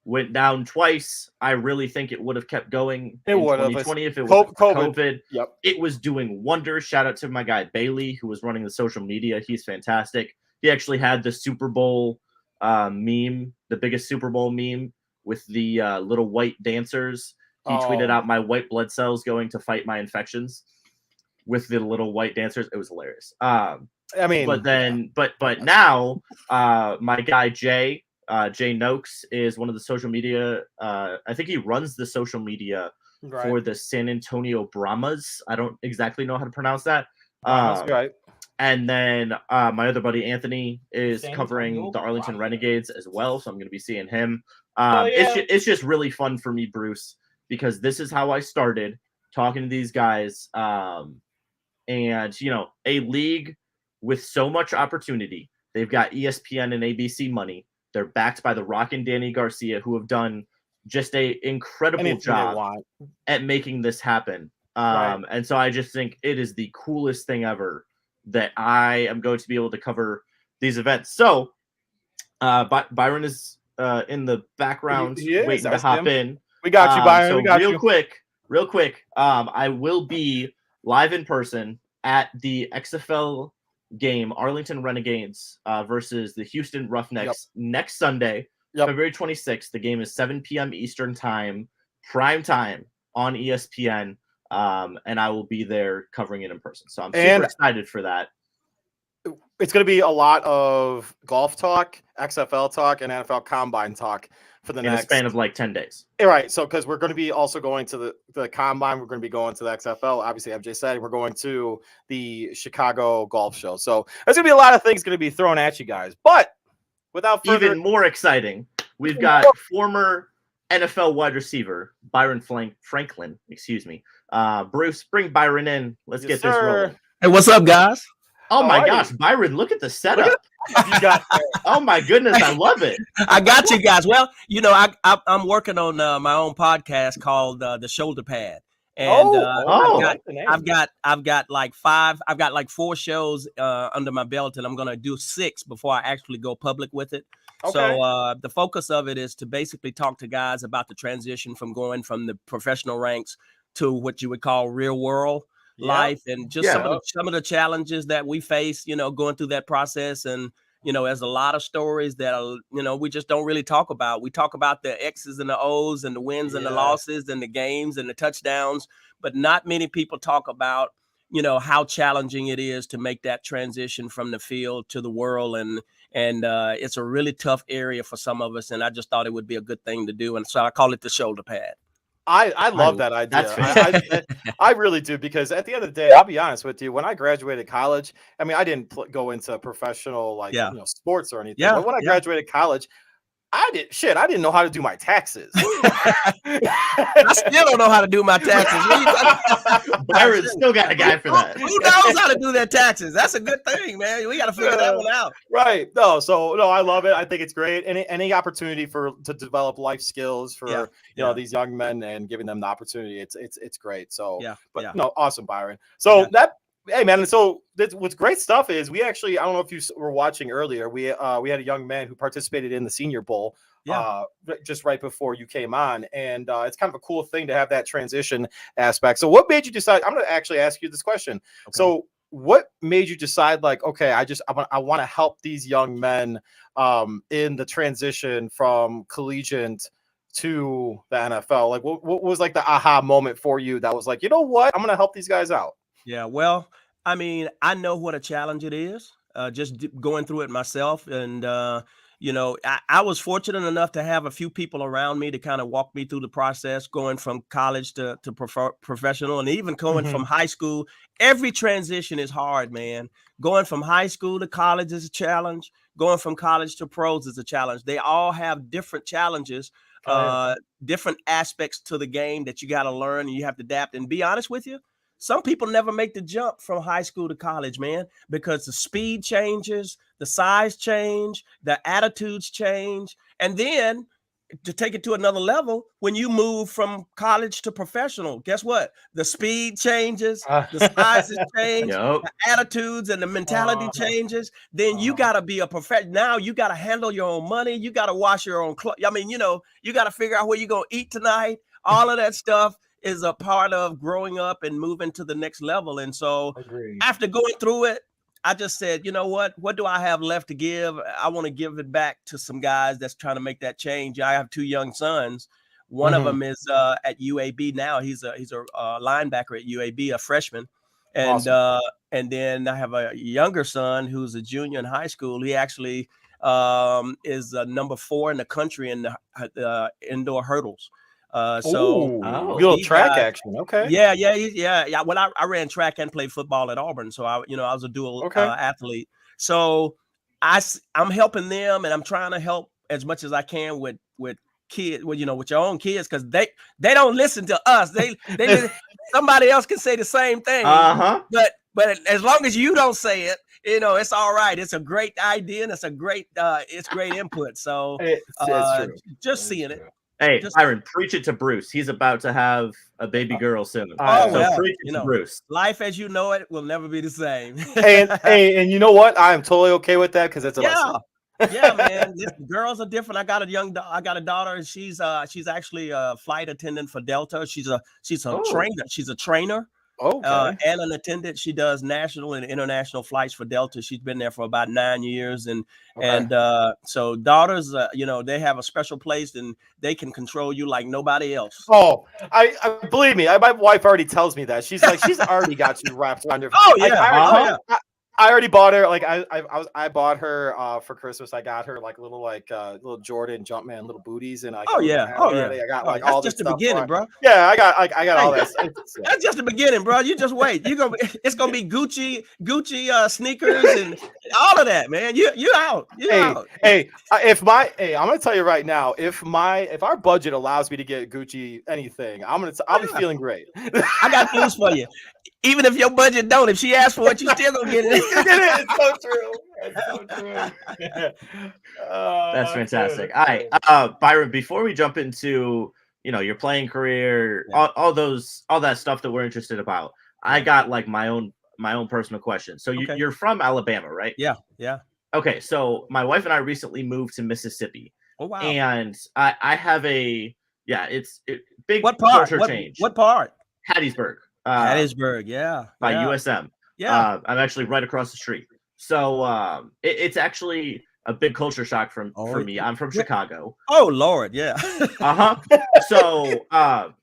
went down twice. I really think it would have kept going in 2020 if it was COVID. Yep. It was doing wonders. Shout out to my guy Bailey, who was running the social media. He's fantastic. He actually had the Super Bowl meme, the biggest Super Bowl meme with the little white dancers. He tweeted out my white blood cells going to fight my infections with the little white dancers. It was hilarious. But now my guy Jay Noakes is one of the social media. I think he runs the social media for the San Antonio Brahmas. I don't exactly know how to pronounce that. Right. And then my other buddy Anthony is covering the Arlington Renegades as well, so I'm going to be seeing him. It's just really fun for me, Bruce, because this is how I started talking to these guys. And a league with so much opportunity. They've got ESPN and ABC money. They're backed by The Rock and Danny Garcia, who have done just an incredible job at making this happen. And so I just think it is the coolest thing ever that I am going to be able to cover these events. So Byron is in the background waiting to hop in. We got you, Byron. So we got real quick, I will be live in person at the XFL game, Arlington Renegades versus the Houston Roughnecks next Sunday, February 26th. The game is 7 p.m. Eastern time, prime time on ESPN, and I will be there covering it in person. So I'm super excited for that. It's going to be a lot of golf talk, XFL talk, and NFL Combine talk for the next span of like 10 days. Right. So because we're going to be also going to the Combine, we're going to be going to the XFL. Obviously, MJ said we're going to the Chicago Golf Show. So there's going to be a lot of things going to be thrown at you guys. But without further even more exciting, we've got former NFL wide receiver Byron Franklin. Excuse me. Bruce, bring Byron in. Let's get this rolling. Hey, what's up, guys? Oh my gosh, Byron, look at the setup. Oh my goodness, I love it. I got you guys. Well, I'm working on my own podcast called The Shoulder Pad. Oh, Oh. I've got like 4 shows under my belt, and I'm gonna do 6 before I actually go public with it. Okay. So the focus of it is to basically talk to guys about the transition from going from the professional ranks to what you would call real world life, and just some of the challenges that we face, going through that process. And there's a lot of stories that we just don't really talk about. We talk about the X's and the O's and the wins and the losses and the games and the touchdowns, but not many people talk about how challenging it is to make that transition from the field to the world. And it's a really tough area for some of us, and I just thought it would be a good thing to do, and so I call it the shoulder pad. I love that idea. That's I really do, because at the end of the day, I'll be honest with you. When I graduated college, I mean, I didn't go into professional sports or anything. But when I graduated college, I didn't know how to do my taxes. I still don't know how to do my taxes. Byron still got a guy for that. Who knows how to do their taxes? That's a good thing, man. We got to figure that one out. Right. No, I love it. I think it's great. Any opportunity to develop life skills for these young men and giving them the opportunity, it's great. So no, awesome, Byron. So hey man, so what's great stuff is we actually, I don't know if you were watching earlier, we had a young man who participated in the Senior Bowl just right before you came on, and it's kind of a cool thing to have that transition aspect. So what made you decide? I'm going to actually ask you this question. Okay. So what made you decide, like, okay, I want to help these young men in the transition from collegiate to the NFL? Like, what was like the aha moment for you that was like, you know what, I'm going to help these guys out? Yeah, well, I mean, I know what a challenge it is, just going through it myself. And, I was fortunate enough to have a few people around me to kind of walk me through the process, going from college to professional, and even going from high school. Every transition is hard, man. Going from high school to college is a challenge. Going from college to pros is a challenge. They all have different challenges, different aspects to the game that you got to learn, and you have to adapt. And be honest with you, some people never make the jump from high school to college, man, because the speed changes, the size change, the attitudes change. And then to take it to another level, when you move from college to professional, guess what? The speed changes, the sizes change, the attitudes and the mentality changes. Then you got to be a professional. Now you got to handle your own money. You got to wash your own clothes. I mean, you got to figure out where you're going to eat tonight. All of that stuff is a part of growing up and moving to the next level. And so after going through it, I just said, you know what do I have left to give? I want to give it back to some guys that's trying to make that change. I have 2 young sons. One of them is at UAB now. He's a linebacker at UAB, a freshman. And awesome. And then I have a younger son who's a junior in high school. He actually is number 4 in the country in the indoor hurdles. Little track action. Okay. Yeah. Well, I ran track and played football at Auburn, so I was a dual athlete. So I'm helping them, and I'm trying to help as much as I can with kids, with your own kids, because they don't listen to us. They somebody else can say the same thing. But as long as you don't say it, it's all right. It's a great idea, and it's great input. So just seeing it. Hey, Byron, preach it to Bruce. He's about to have a baby girl soon. Preach it to Bruce. Life as you know it will never be the same. and you know what? I'm totally okay with that, because it's a lesson. Yeah, man. Girls are different. I got a daughter, and she's actually a flight attendant for Delta. She's a trainer. She's a trainer. And an attendant. She does national and international flights for Delta. She's been there for about 9 years, and so daughters, they have a special place, and they can control you like nobody else. Oh, I believe me. My wife already tells me that. She's like, she's already got you wrapped around her. Oh yeah. I already bought her, like I bought her for Christmas. I got her like little Jordan Jumpman little booties, and I got like all this stuff. That's just the beginning, bro. Yeah, I got all that. That's just the beginning, bro. You just wait. It's gonna be Gucci sneakers and all of that, man. You out. Out. Hey, I'm gonna tell you right now, if our budget allows me to get Gucci anything, I'll be feeling great. I got news for you. Even if your budget don't, if she asks for it, you still gonna get it. It's so true. It's so true. That's fantastic. All right, Byron, before we jump into your playing career, Yeah. all that stuff that we're interested about. I got like my own personal question. So Okay. you're from Alabama, right? Yeah. Yeah. Okay, so my wife and I recently moved to Mississippi, Oh wow. and I have it's big What part? culture change. What part? Hattiesburg, Hattiesburg. Yeah. by Yeah. USM. Yeah. I'm actually right across the street. So it's actually a big culture shock for me. I'm from Chicago. Oh Lord, yeah. So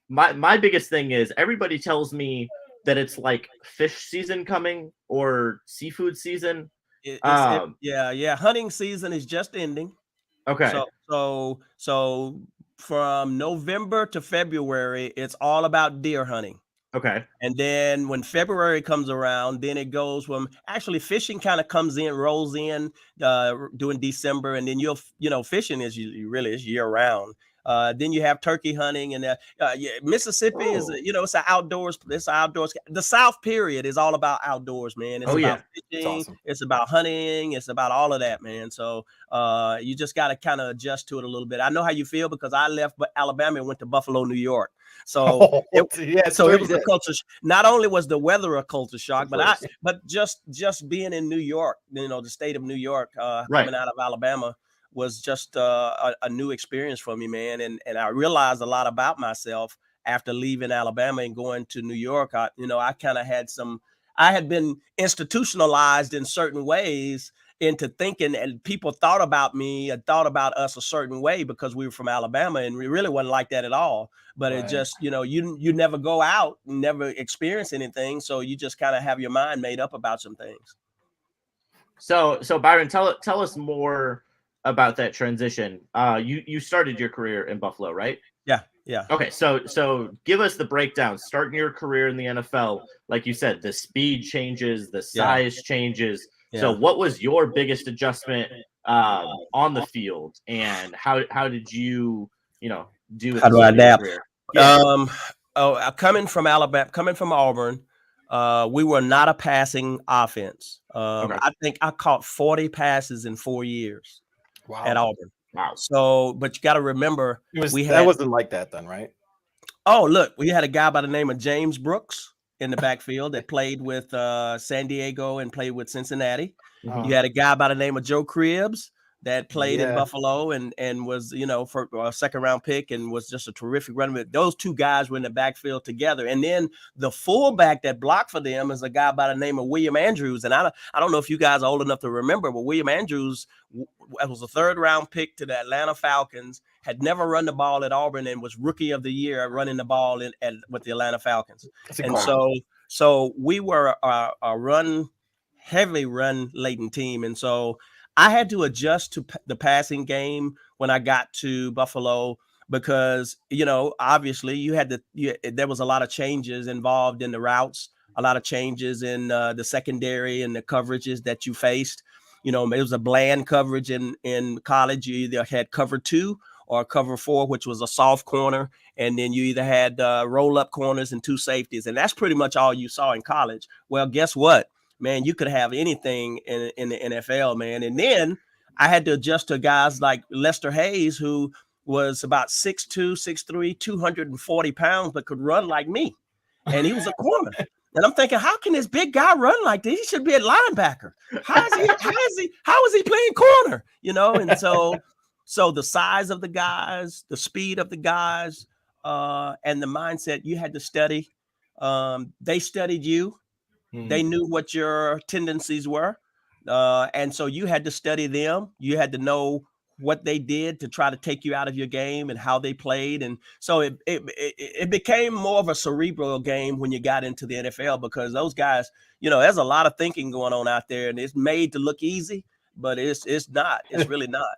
my biggest thing is everybody tells me that it's like fish season coming or seafood season. Yeah. Hunting season is just ending. Okay. So from November to February, it's all about deer hunting. Okay. And then when February comes around, then it goes from actually fishing kind of comes in, rolls in during December. And then fishing is year round. Then you have turkey hunting and Mississippi is, it's an outdoors. The South period is all about outdoors, man. It's about fishing. Awesome. It's about hunting. It's about all of that, man. So you just got to kind of adjust to it a little bit. I know how you feel because I left Alabama and went to Buffalo, New York. So it was a culture. Not only was the weather a culture shock, but just being in New York, the state of New York, coming out of Alabama was just a new experience for me, man. And I realized a lot about myself after leaving Alabama and going to New York. I kind of I had been institutionalized in certain ways into thinking, and people thought about me and thought about us a certain way because we were from Alabama, and we really wasn't like that at all. But it just, you never go out, never experience anything. So you just kind of have your mind made up about some things. So Byron, tell us more about that transition. You started your career in Buffalo, right? Yeah. Okay, so give us the breakdown. Starting your career in the NFL, like you said, the speed changes, the size changes. Yeah. So what was your biggest adjustment on the field, and how did you do it? How do I adapt? Yeah. Coming from Alabama, coming from Auburn, we were not a passing offense. Okay. I think I caught 40 passes in 4 years. Wow. At Auburn. Wow. So, but you got to remember, that wasn't like that then, right? Oh, look, we had a guy by the name of James Brooks in the backfield that played with San Diego and played with Cincinnati. Uh-huh. You had a guy by the name of Joe Cribbs that played in Buffalo and was, for a second round pick and was just a terrific runner. Those two guys were in the backfield together. And then the fullback that blocked for them is a guy by the name of William Andrews. And I don't know if you guys are old enough to remember, but William Andrews was a third round pick to the Atlanta Falcons, had never run the ball at Auburn, and was rookie of the year running the ball with the Atlanta Falcons. And so we were a heavy run laden team. And so I had to adjust to the passing game when I got to Buffalo because, obviously there was a lot of changes involved in the routes, a lot of changes in the secondary and the coverages that you faced. It was a bland coverage in college. You either had cover 2 or cover 4, which was a soft corner. And then you either had roll up corners and 2 safeties. And that's pretty much all you saw in college. Well, guess what? Man, you could have anything in the NFL, man. And then I had to adjust to guys like Lester Hayes, who was about 6'2", 6'3", 240 pounds, but could run like me. And he was a corner. And I'm thinking, how can this big guy run like this? He should be a linebacker. How is he playing corner? And so the size of the guys, the speed of the guys, and the mindset you had to study. They studied you. Mm-hmm. They knew what your tendencies were. And so you had to study them. You had to know what they did to try to take you out of your game and how they played. And so it became more of a cerebral game when you got into the NFL because those guys, there's a lot of thinking going on out there and it's made to look easy, but it's not. It's really not.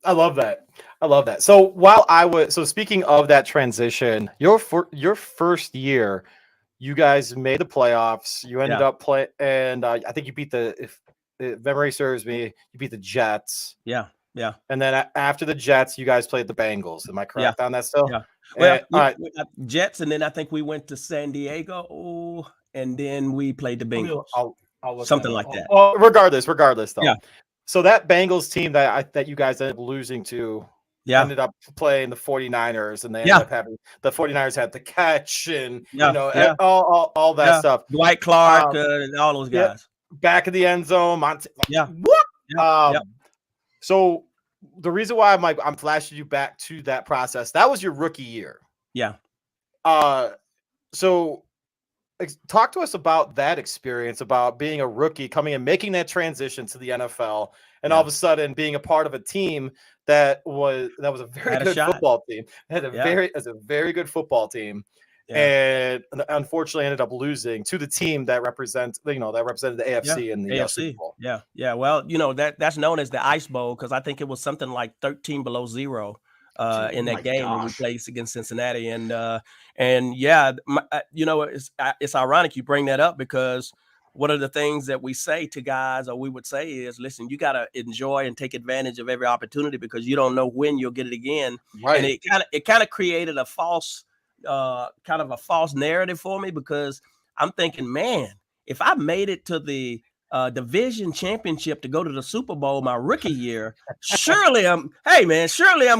I love that. So speaking of that transition, your first year, you guys made the playoffs. You ended up playing, and I think you beat if memory serves me, you beat the Jets. Yeah. And then after the Jets, you guys played the Bengals. Am I correct on that still? Yeah. Well, Jets, and then I think we went to San Diego, and then we played the Bengals. I'll something like that. Regardless, though. Yeah. So that Bengals team that you guys ended up losing to, ended up playing the 49ers, and they ended up having the 49ers had the catch and all that stuff. Dwight Clark and all those guys. Back in the end zone. Yep. So the reason why I'm flashing you back to that process, that was your rookie year. Yeah. So talk to us about that experience, about being a rookie, coming and making that transition to the NFL, and all of a sudden being a part of a team that was a very good football team. It was a very good football team. And unfortunately ended up losing to the team that represented the AFC in the Super Bowl. Yeah. Well, that's known as the Ice Bowl, because I think it was something like 13 below zero in that game when we played against Cincinnati. And it's ironic you bring that up, because one of the things that we say to guys, or we would say, is, listen, you got to enjoy and take advantage of every opportunity, because you don't know when you'll get it again. Right. And it kind of created a false narrative for me, because I'm thinking, man, if I made it to the division championship to go to the Super Bowl my rookie year, surely I'm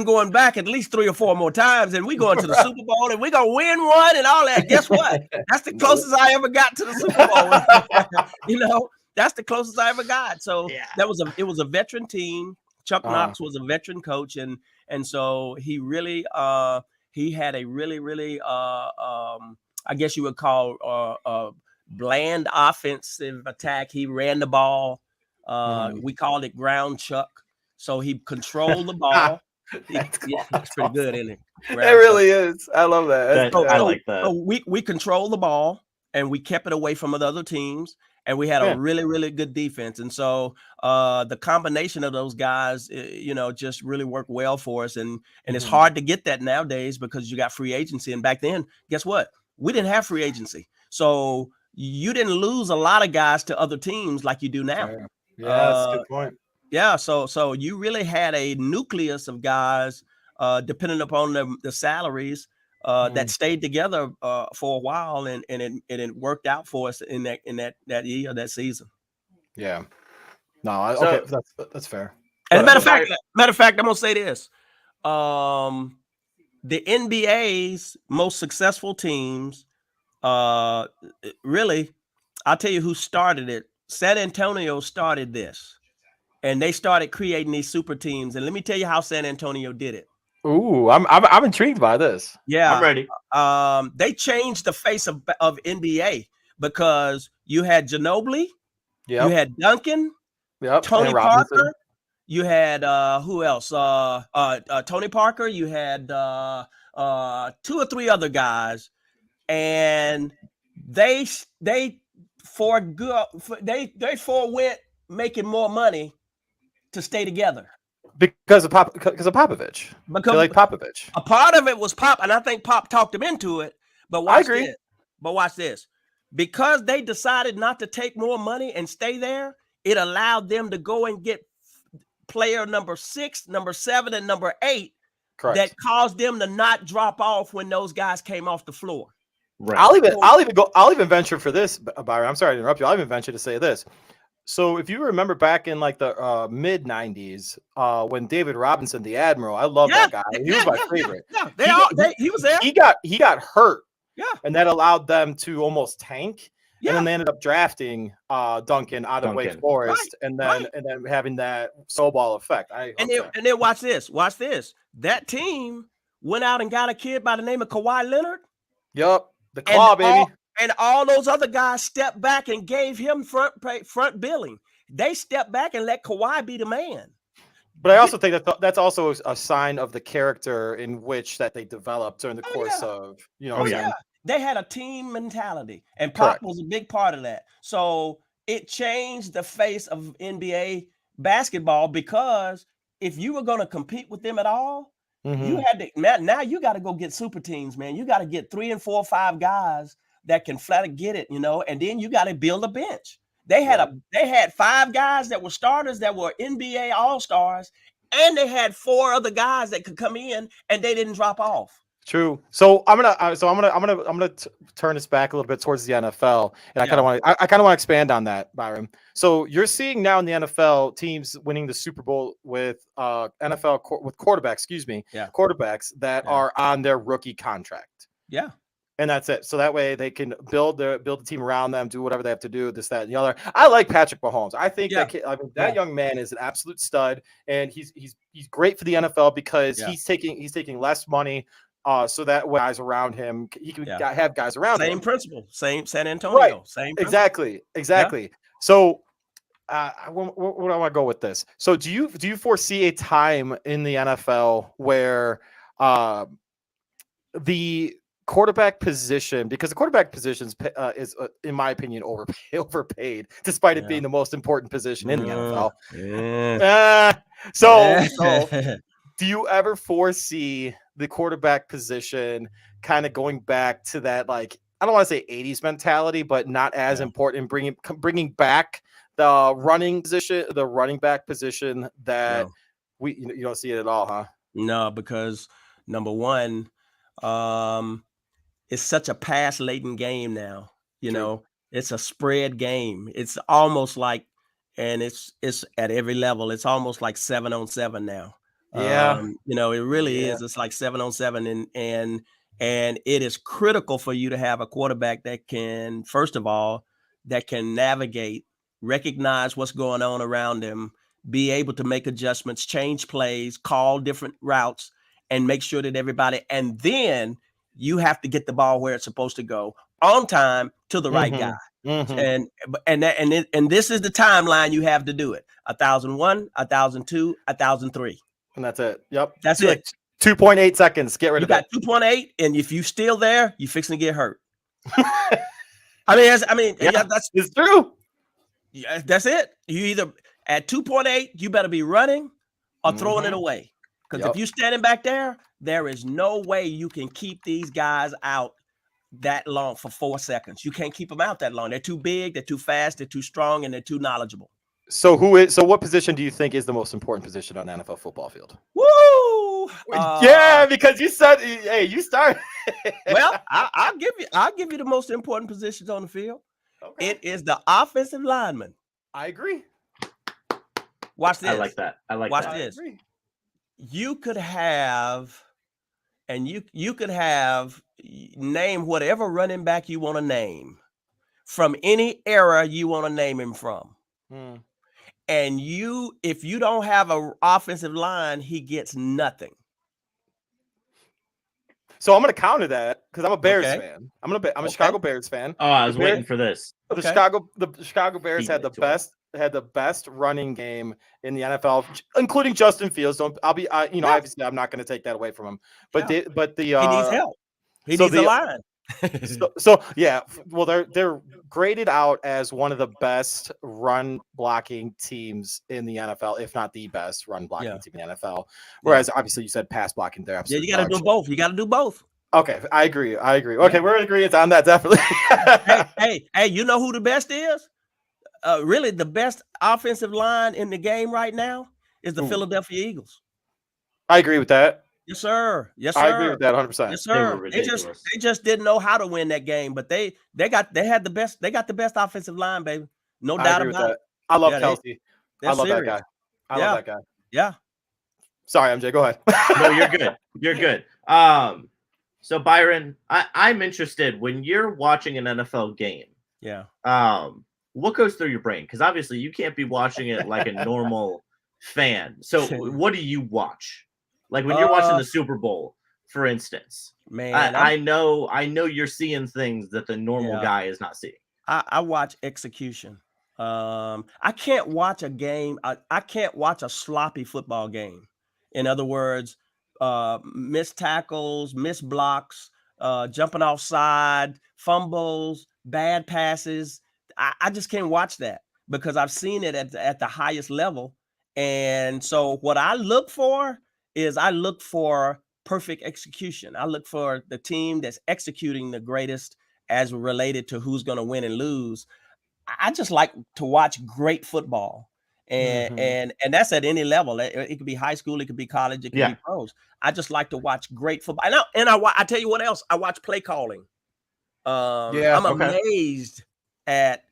going back at least 3 or 4 more times, and we going to the Super Bowl, and we gonna win one and all that. Guess what? That's the closest I ever got to the Super Bowl. That's the closest I ever got. So it was a veteran team. Chuck Knox was a veteran coach, and so he really he had a really, really, I guess you would call bland offensive attack. He ran the ball. We called it ground chuck. So he controlled the ball. That's pretty good, isn't it? It really is. I love that. I like that. So we controlled the ball, and we kept it away from the other teams. And we had a really, really good defense. And so the combination of those guys, just really worked well for us. And it's hard to get that nowadays, because you got free agency. And back then, guess what? We didn't have free agency. So you didn't lose a lot of guys to other teams like you do now. Yeah, that's a good point. Yeah, so you really had a nucleus of guys, depending upon the salaries, that stayed together for a while, and it worked out for us in that year, that season. Yeah. No, that's fair. And matter of fact, I'm gonna say this: the NBA's most successful teams, really, I'll tell you who started it. San Antonio started this, and they started creating these super teams. And let me tell you how San Antonio did it. Ooh, I'm intrigued by this. Yeah, I'm ready. They changed the face of NBA, because you had Ginobili, you had Duncan, Tony Parker, you had who else? Tony Parker. You had 2 or 3 other guys, and they forewent making more money to stay together. Because of Popovich. Because they like Popovich. A part of it was Pop, and I think Pop talked him into it. But watch this. Because they decided not to take more money and stay there, it allowed them to go and get player number 6, number 7, and number 8. Correct. That caused them to not drop off when those guys came off the floor. Right. I'll even venture for this, Byron. I'm sorry to interrupt you. I'll even venture to say this. So if you remember back in like the mid 90s, when David Robinson, the Admiral, I love that guy. He was my favorite. He was there. He got hurt. Yeah. And that allowed them to almost tank. Yeah. And then they ended up drafting Duncan out of Wake Forest, and then having that snowball effect. And then watch this. That team went out and got a kid by the name of Kawhi Leonard. Yup. The claw, baby. And all those other guys stepped back and gave him front billing. They stepped back and let Kawhi be the man. But I also think that's also a sign of the character in which that they developed during the course of, They had a team mentality, and Pop was a big part of that. So it changed the face of NBA basketball, because if you were going to compete with them at all, you had to. Now you got to go get super teams, man. You got to get 3 and 4 or 5 guys that can flat get it, and then you got to build a bench. They had 5 guys that were starters that were NBA All-Stars, and they had 4 other guys that could come in, and they didn't drop off. True. So I'm gonna turn this back a little bit towards the NFL, and I kind of want to expand on that, Byron. So you're seeing now in the NFL teams winning the Super Bowl with with quarterbacks, quarterbacks that are on their rookie contract. Yeah. And that's it. So that way they can build the team around them, do whatever they have to do, this, that, and the other. I like Patrick Mahomes. I think that young man is an absolute stud, and he's great for the NFL because he's taking less money. So that way guys around him, he can have guys around him. Same principle, same San Antonio, right. Same principle. Exactly. Yeah. So where do I want to go with this? So do you foresee a time in the NFL where the quarterback position, because the quarterback position is in my opinion overpaid, despite it being the most important position in the NFL. So do you ever foresee the quarterback position kind of going back to that, like, I don't want to say 80s mentality, but not as important, bringing back the running back position that you don't see it at all, huh? No, because number one, it's such a pass-laden game now. You know, it's a spread game. It's almost like, and it's at every level. It's almost like 7-on-7 now. Yeah. It really is. It's like 7-on-7, and it is critical for you to have a quarterback that can, first of all, that can navigate, recognize what's going on around him, be able to make adjustments, change plays, call different routes, and make sure that everybody, and then you have to get the ball where it's supposed to go on time to the right guy. And this is the timeline you have to do it. 1,001, 1,002, 1,003. And that's it. Yep. That's it. Like 2.8 seconds. Get rid of it. You got 2.8, and if you still there, you're fixing to get hurt. That's true. Yeah, that's it. You either at 2.8, you better be running or throwing it away. Because if you're standing back there, there is no way you can keep these guys out that long for 4 seconds. You can't keep them out that long. They're too big, they're too fast, they're too strong, and they're too knowledgeable. So what position do you think is the most important position on an NFL football field? Woo! Because you said, hey, you start. Well, I'll give you the most important positions on the field. Okay. It is the offensive lineman. I agree. Watch this. I like that. Watch this. You could have, and you could have, name whatever running back you want to name from any era you want to name him from. And if you don't have an offensive line, he gets nothing. So I'm going to counter that because I'm a Bears fan. I'm a Chicago Bears fan. Oh, I was waiting for this. The Chicago Bears had the best running game in the NFL, including Justin Fields. Obviously I'm not going to take that away from him. But he needs help. He needs a line. They're graded out as one of the best run blocking teams in the NFL, if not the best run blocking team in the NFL. Whereas obviously you said pass blocking there. Yeah, you got to do both. You got to do both. Okay, I agree. Okay, we're in agreement on that, definitely. hey, you know who the best is? Really, the best offensive line in the game right now is the Philadelphia Eagles. I agree with that. Yes, sir. Yes, sir. I agree with that 100%. Yes, sir. They just didn't know how to win that game, but they got the best offensive line, baby. No doubt about it. I love Kelsey. I love that guy. I love that guy. Yeah. Sorry, MJ. Go ahead. No, you're good. You're good. So Byron, I'm interested when you're watching an NFL game. Yeah. What goes through your brain? Because obviously you can't be watching it like a normal fan. So what do you watch? Like when you're watching the Super Bowl, for instance, man, I know you're seeing things that the normal guy is not seeing. I watch execution. I can't watch a game. I can't watch a sloppy football game. In other words, missed tackles, missed blocks, jumping offside, fumbles, bad passes. I just can't watch that because I've seen it at the highest level. And so what I look for is perfect execution. I look for the team that's executing the greatest as related to who's going to win and lose. I just like to watch great football. and that's at any level. It could be high school, it could be college, it could be pros. I just like to watch great football. I tell you what else, I watch play calling. I'm amazed at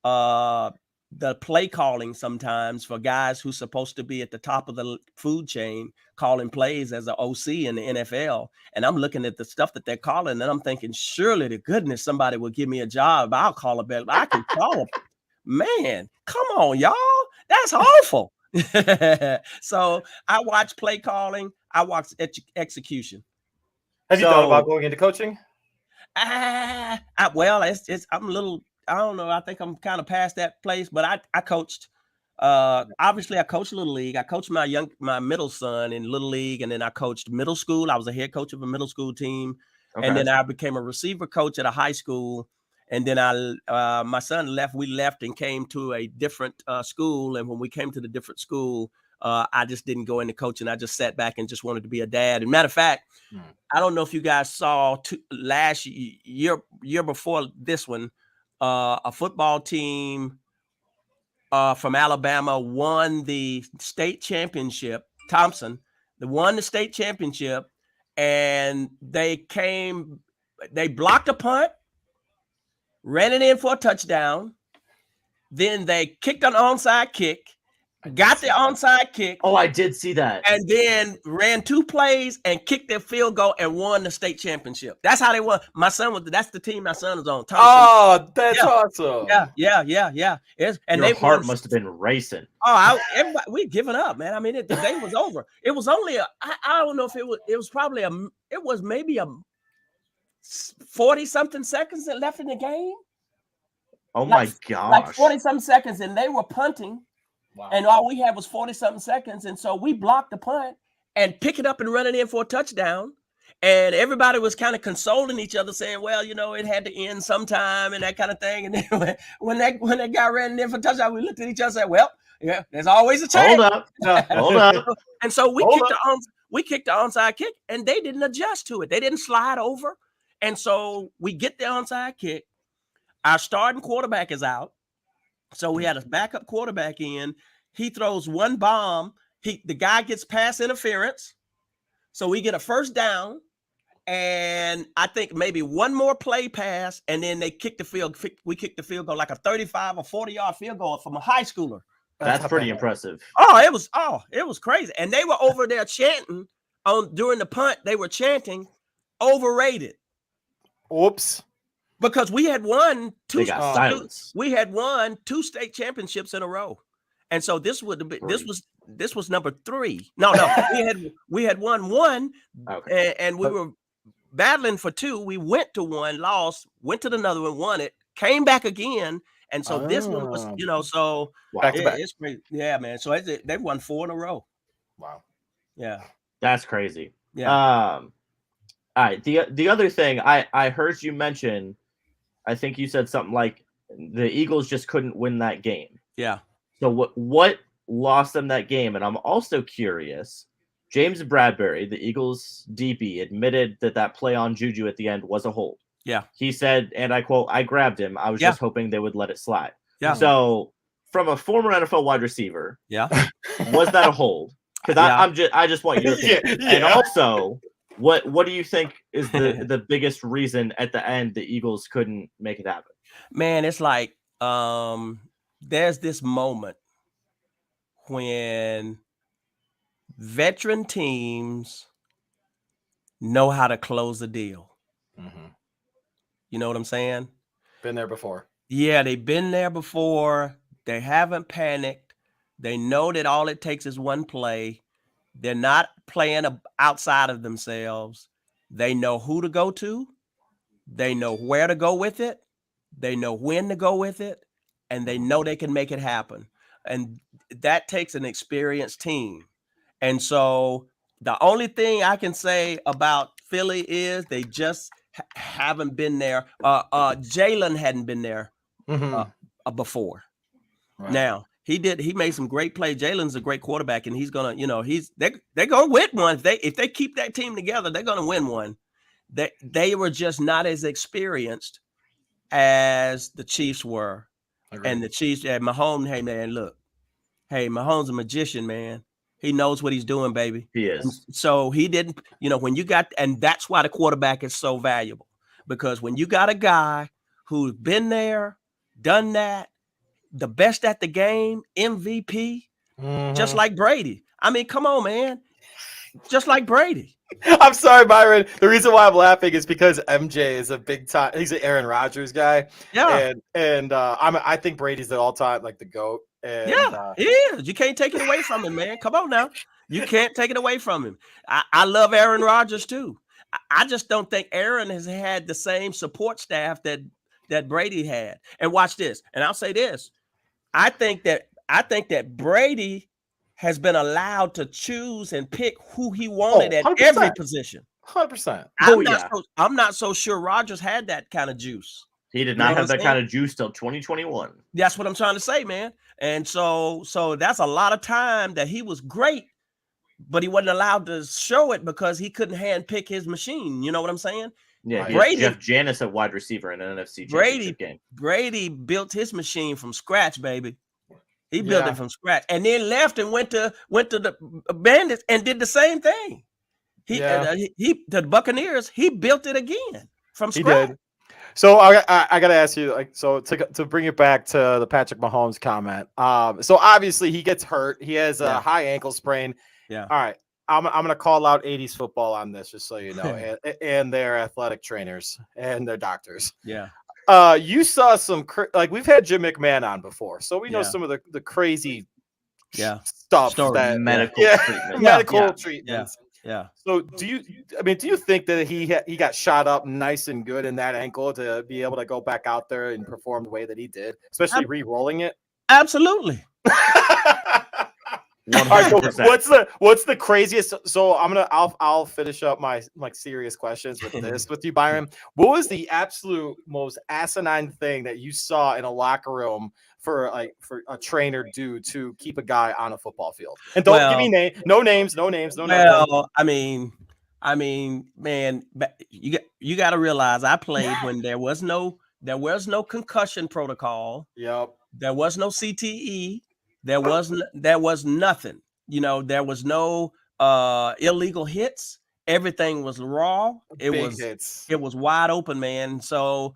the play calling sometimes for guys who's supposed to be at the top of the food chain calling plays as an OC in the NFL. And I'm looking at the stuff that they're calling, and I'm thinking, surely to goodness somebody will give me a job. I'll call a better. I can call them. Man, come on, y'all. That's awful. So I watch play calling. I watch execution. Have you thought about going into coaching? Well, I'm a little, I don't know. I think I'm kind of past that place, but I coached. Obviously, I coached Little League. I coached my middle son in Little League, and then I coached middle school. I was a head coach of a middle school team, and then I became a receiver coach at a high school. And then my son left. We left and came to a different school. And when we came to the different school, I just didn't go into coaching. I just sat back and just wanted to be a dad. And matter of fact, I don't know if you guys saw last year before this one, a football team from Alabama won the state championship. Thompson, they won the state championship, and they blocked a punt, ran it in for a touchdown. Then they kicked an onside kick, got the onside kick. Oh, I did see that. And then ran 2 plays and kicked their field goal and won the state championship. That's how they won. That's the team my son is on. Thompson. Oh, that's awesome. Yeah. And your heart must have been racing. Oh, we'd given up, man. I mean, the game was over. It was only I don't know if it was probably maybe a 40-something seconds left in the game. Oh my gosh. Like 40-something seconds, and they were punting. Wow. And all we had was 40-something seconds. And so we blocked the punt and pick it up and run it in for a touchdown. And everybody was kind of consoling each other, saying, well, it had to end sometime and that kind of thing. And then when that guy ran it in for a touchdown, we looked at each other and said, well, yeah, there's always a chance. Hold up. And so we kicked the onside kick, and they didn't adjust to it. They didn't slide over. And so we get the onside kick. Our starting quarterback is out. So we had a backup quarterback in. He throws one bomb. The guy gets pass interference. So we get a first down. And I think maybe one more play pass. And then they kick the field. We kicked the field goal like a 35 or 40-yard field goal from a high schooler. That's pretty impressive. It was crazy. And they were over there chanting during the punt. They were chanting overrated. Oops. Because we had won 2 state championships in a row. And so this was number 3. No, we had won 1 and we were battling for 2. We went to 1, lost, went to another one, won it, came back again. And so this one was, so it's crazy. Yeah, man. So they've won 4 in a row. Wow. Yeah. That's crazy. Yeah. All right. The other thing I heard you mention, I think you said something like the Eagles just couldn't win that game. Yeah. So what lost them that game? And I'm also curious, James Bradbury, the Eagles DB, admitted that play on Juju at the end was a hold. Yeah. He said, and I quote, I grabbed him. I was just hoping they would let it slide. Yeah. So from a former NFL wide receiver, was that a hold? Because I just want your opinion. And also, what do you think is the biggest reason at the end the Eagles couldn't make it happen? Man, it's like there's this moment when veteran teams know how to close a deal. Mm-hmm. You know what I'm saying? Been there before. Yeah, they've been there before. They haven't panicked. They know that all it takes is one play. They're not playing outside of themselves. They know who to go to. They know where to go with it. They know when to go with it. And they know they can make it happen. And that takes an experienced team. And so the only thing I can say about Philly is they just haven't been there. Jalen hadn't been there before. Right. Now, he made some great plays. Jalen's a great quarterback, and he's gonna, they're gonna win one. If they keep that team together, they're gonna win one. They were just not as experienced as the Chiefs were. Agreed. And the Chiefs at Mahomes, hey man, look, Hey, Mahomes a magician, man. He knows what he's doing, baby. He And is. so he didn't, when you got, and that's why the quarterback is so valuable, because when you got a guy who's been there, done that, the best at the game, MVP, just like Brady. I mean, come on, man. Just like Brady. I'm sorry, Byron. The reason why I'm laughing is because MJ is a big time. He's an Aaron Rodgers guy. Yeah. And I think Brady's the all time like the GOAT. And, He is. You can't take it away from him, man. Come on now. You can't take it away from him. I love Aaron Rodgers too. I just don't think Aaron has had the same support staff that Brady had. And watch this. And I'll say this. I think that Brady has been allowed to choose and pick who he wanted at 100%. every position. 100%. I'm not so sure Rodgers had that kind of juice. He did not have that kind of juice till 2021. That's what I'm trying to say, man. And so that's a lot of time that he was great, but he wasn't allowed to show it because he couldn't handpick his machine. You know what I'm saying? Yeah, Brady, Jeff Janis at wide receiver in an NFC Championship game. Brady built his machine from scratch, baby. He built it from scratch, and then left and went to the Bandits and did the same thing. The Buccaneers, he built it again from scratch. He did. So I got to ask you, to bring it back to the Patrick Mahomes comment. So obviously he gets hurt. He has a high ankle sprain. Yeah. All right. I'm going to call out 80s football on this, just so you know, and their athletic trainers and their doctors. Yeah. You saw some we've had Jim McMahon on before, so we know some of the crazy stuff that medical treatments. Yeah. So do you think that he got shot up nice and good in that ankle to be able to go back out there and perform the way that he did, especially re-rolling it? Absolutely. 100%. Right, so what's the craziest? So I'll finish up my serious questions with you, Byron. What was the absolute most asinine thing that you saw in a locker room for a trainer do to keep a guy on a football field? And don't give me no names. Well, I mean, man, you got to realize I played when there was no concussion protocol. Yep. There was no CTE. There was nothing. There was no illegal hits. Everything was raw. It was wide open, man. So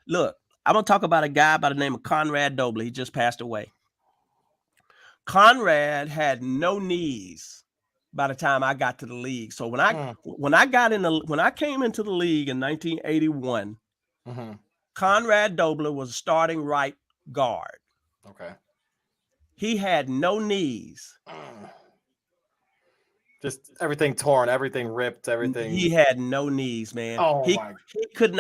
look, I'm gonna talk about a guy by the name of Conrad Doble. He just passed away. Conrad had no knees by the time I got to the league. So when I came into the league in 1981, Conrad Doble was starting right guard. Okay. He had no knees. Just everything torn, everything ripped, everything. He had no knees, man. Oh, he could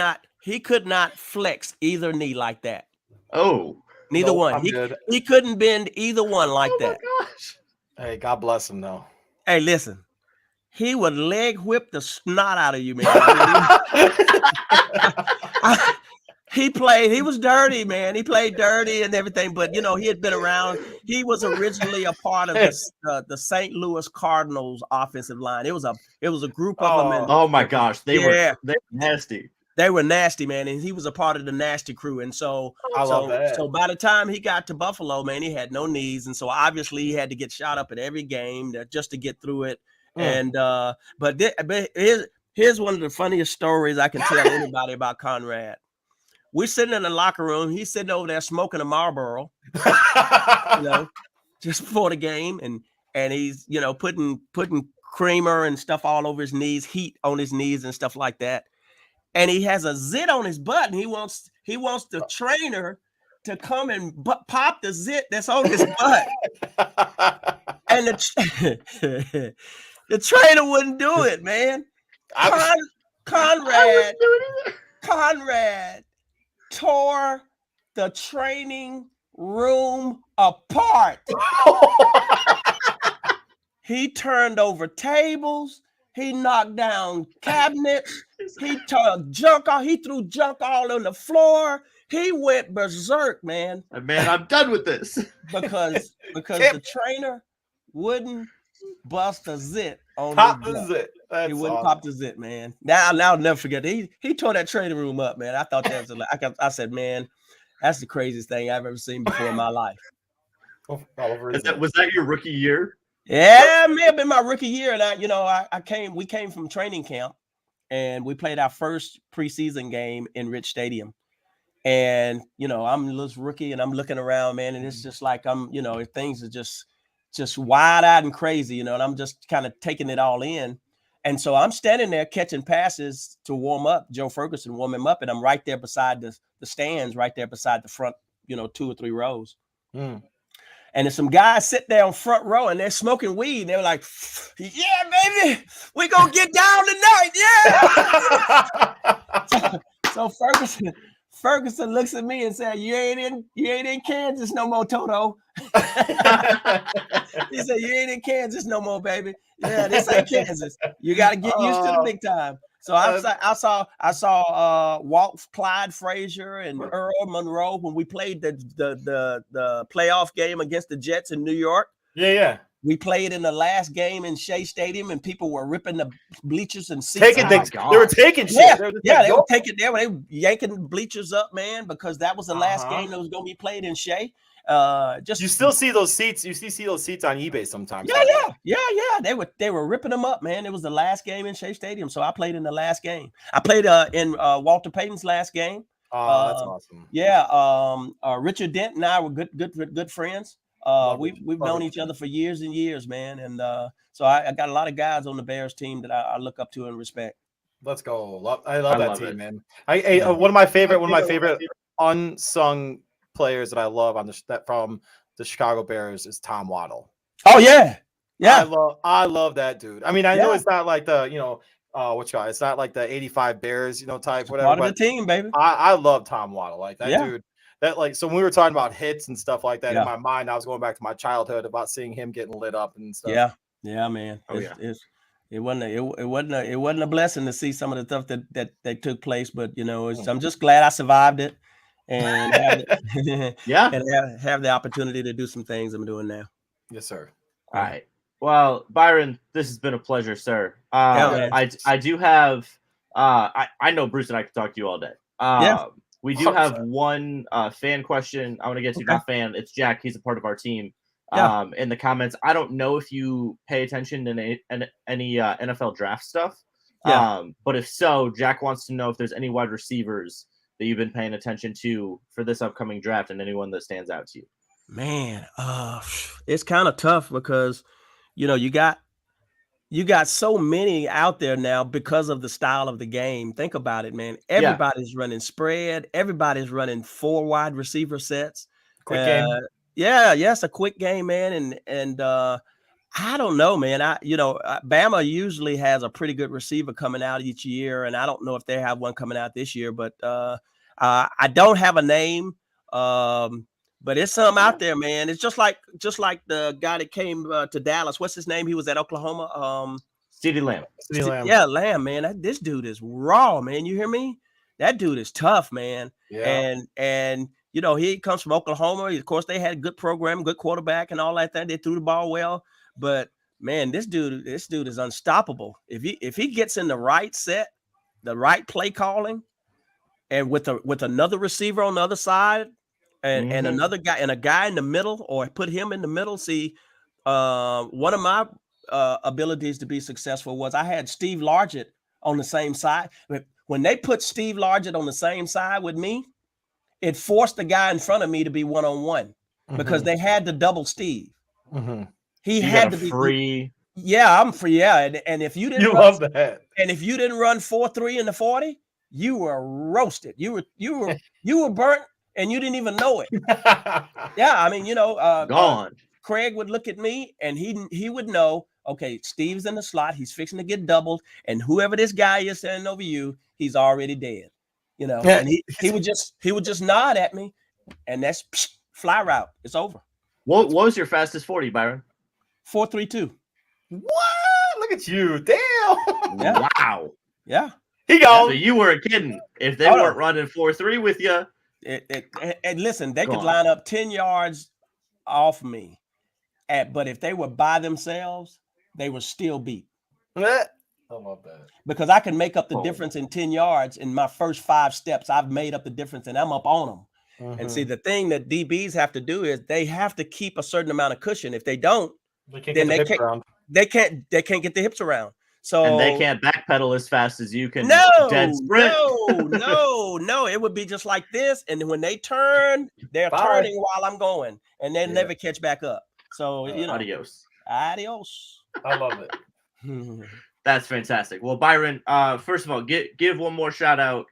not flex either knee like that. Oh, neither one. He couldn't bend either one like that. Gosh. Hey, God bless him, though. Hey, listen, he would leg whip the snot out of you, man. He was dirty, man. He played dirty and everything, but he had been around. He was originally a part of the St. Louis Cardinals offensive line. It was a group of them. Oh my gosh, they were nasty. They were nasty, man, and he was a part of the nasty crew. And so by the time he got to Buffalo, man, he had no knees, and so obviously he had to get shot up at every game just to get through it. And but here's one of the funniest stories I can tell anybody about Conrad. We're sitting in the locker room. He's sitting over there smoking a Marlboro, just before the game, and he's putting creamer and stuff all over his knees, heat on his knees and stuff like that. And he has a zit on his butt, and he wants the trainer to come and pop the zit that's on his butt. And the trainer wouldn't do it, man. Conrad tore the training room apart. He turned over tables. He knocked down cabinets. He took junk off. He threw junk all on the floor. He went berserk, man. Man, I'm done with this. Because the trainer wouldn't bust a zit on the zit. He wouldn't pop the zit, man. Now I'll never forget. He tore that training room up, man. I thought that was I said, man, that's the craziest thing I've ever seen before in my life. All over his Was that your rookie year? Yeah, it may have been my rookie year. And we came from training camp and we played our first preseason game in Rich Stadium. And, I'm a little rookie and I'm looking around, man. And it's just like, things are just wide eyed and crazy, and I'm just kind of taking it all in. And so I'm standing there catching passes to warm up, Joe Ferguson warm him up. And I'm right there beside the stands, right there beside the front, 2 or 3 rows. Mm. And there's some guys sit there on front row and they're smoking weed. And they're like, yeah, baby, we gonna get down tonight. Yeah. so Ferguson looks at me and said, you ain't in Kansas no more, Toto. He said, you ain't in Kansas no more, baby. Yeah, this ain't Kansas. You got to get used to the big time. So I saw Walt Clyde Frazier and Earl Monroe when we played the playoff game against the Jets in New York. Yeah. We played in the last game in Shea Stadium, and people were ripping the bleachers and seats. They were taking shit. They were taking. They were yanking bleachers up, man, because that was the last game that was going to be played in Shea. You still see those seats. You see those seats on eBay sometimes. Yeah. They were ripping them up, man. It was the last game in Shea Stadium, so I played in the last game. I played in Walter Payton's last game. Oh, that's awesome. Yeah. Richard Dent and I were good friends. We've known each other for years and years, man. And so I got a lot of guys on the Bears team that I look up to and respect. Let's go. I love that team, man. One of my favorite unsung players that I love from the Chicago Bears is Tom Waddle. Oh yeah. I love that dude. I mean, I know it's not like the it's not like the 85 Bears type whatever. Part of the team, baby. I love Tom Waddle, like that dude. That so when we were talking about hits and stuff like that, in my mind I was going back to my childhood about seeing him getting lit up and stuff. Yeah, man. It wasn't a blessing to see some of the stuff that took place, but I'm just glad I survived it and have the opportunity to do some things I'm doing now. Yes, sir. All right. Well, Byron, this has been a pleasure, sir. I do have I know Bruce and I can talk to you all day. We do have one fan question I want to get to. Okay. Not fan, it's Jack. He's a part of our team. In the comments, I don't know if you pay attention to any NFL draft stuff. But if so, Jack wants to know if there's any wide receivers that you've been paying attention to for this upcoming draft and anyone that stands out to you. Man, it's kind of tough because, you got so many out there now because of the style of the game. Think about it, man. Everybody's running spread. Everybody's running 4 wide receiver sets. Quick game. It's a quick game, man. And I don't know, man. Bama usually has a pretty good receiver coming out each year, and I don't know if they have one coming out this year. But I don't have a name. But it's something out there, man. It's just like the guy that came to Dallas. What's his name? He was at Oklahoma. CeeDee Lamb. Yeah, Lamb, man. This dude is raw, man. You hear me? That dude is tough, man. Yeah. And he comes from Oklahoma. Of course, they had a good program, good quarterback, and all like that. They threw the ball well. But man, this dude is unstoppable. If he gets in the right set, the right play calling, and with another receiver on the other side. And another guy and a guy in the middle, or put him in the middle. See, one of my abilities to be successful was I had Steve Largett on the same side. But when they put Steve Largett on the same side with me, it forced the guy in front of me to be one-on-one because they had to double Steve. He had to be free. Yeah, I'm free. Yeah, and if you didn't love that, and if you didn't run 4.3 in the 40, you were roasted. You were burnt. And you didn't even know it. Gone. Craig would look at me and he would know, okay, Steve's in the slot. He's fixing to get doubled. And whoever this guy is standing over you, he's already dead. And he would just nod at me and that's fly route. It's over. What was your fastest 40, Byron? 4.32. What? Look at you. Damn. Yeah. Wow. Yeah. He goes. So you weren't kidding. If they weren't running 4.3 with you. And listen, they could line up 10 yards off me, but if they were by themselves, they were still beat. I love that. Because I can make up the difference in 10 yards in my first 5 steps. I've made up the difference, and I'm up on them. And see, the thing that DBs have to do is they have to keep a certain amount of cushion. If they don't, then they can't get the hips around. So and they can't backpedal as fast as you can. No, dead sprint. no. It would be just like this. And when they turn, they're turning while I'm going, and they never catch back up. So adios. I love it. That's fantastic. Well, Byron, first of all, give one more shout out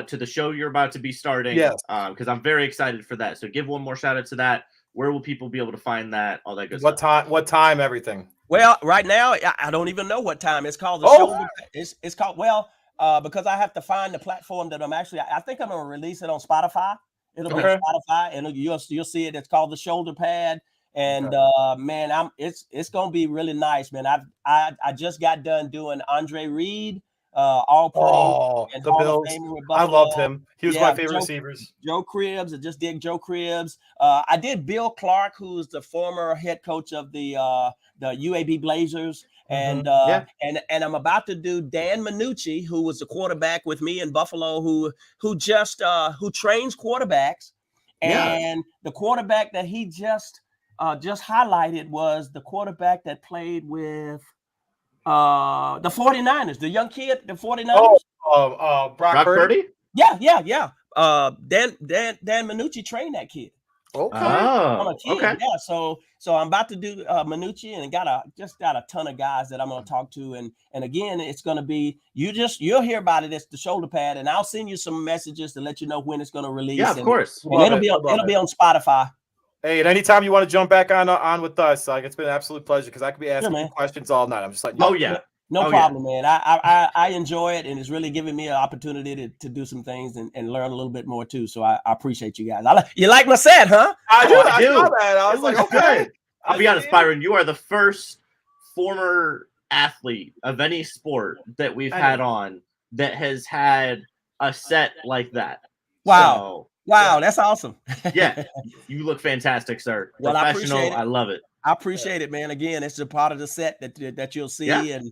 to the show you're about to be starting. Yes. Because I'm very excited for that. So give one more shout out to that. Where will people be able to find that? All that good stuff. What time? Everything. Well, right now I don't even know what time. It's called the shoulder. It's called because I have to find the platform that I think I'm gonna release it on Spotify. It'll be on Spotify, and you'll see it. It's called the Shoulder Pad. And man, it's gonna be really nice, man. I just got done doing Andre Reed, All Pro, and the Bills. I loved him. He was my favorite receivers. Joe Cribbs. I just did Joe Cribbs. I did Bill Clark, who's the former head coach of the UAB Blazers, and I'm about to do Dan Minucci, who was the quarterback with me in Buffalo, who trains quarterbacks, and the quarterback that he just highlighted was the quarterback that played with the 49ers, the young kid, the 49ers. Brock Purdy? Yeah. Dan Minucci trained that kid. Okay. On a team. Okay. Yeah. So I'm about to do Minucci, and got a ton of guys that I'm going to talk to, and again, it's going to be you'll hear about it. It's the Shoulder Pad, and I'll send you some messages to let you know when it's going to release. Yeah, of course. And it'll be on Spotify. Hey, and anytime you want to jump back on with us, it's been an absolute pleasure, because I could be asking you questions all night. I'm just like, no problem, man. I enjoy it, and it's really giving me an opportunity to do some things and learn a little bit more too. So I appreciate you guys. You like my set, huh? I do. I saw that. I was like, okay. I'll be honest, Byron, you are the first former athlete of any sport that we've had on that has had a set like that. Wow. Wow, that's awesome. Yeah, you look fantastic, sir. Well, Professional, I appreciate it. I love it. I appreciate it, man. Again, it's a part of the set that you'll see, and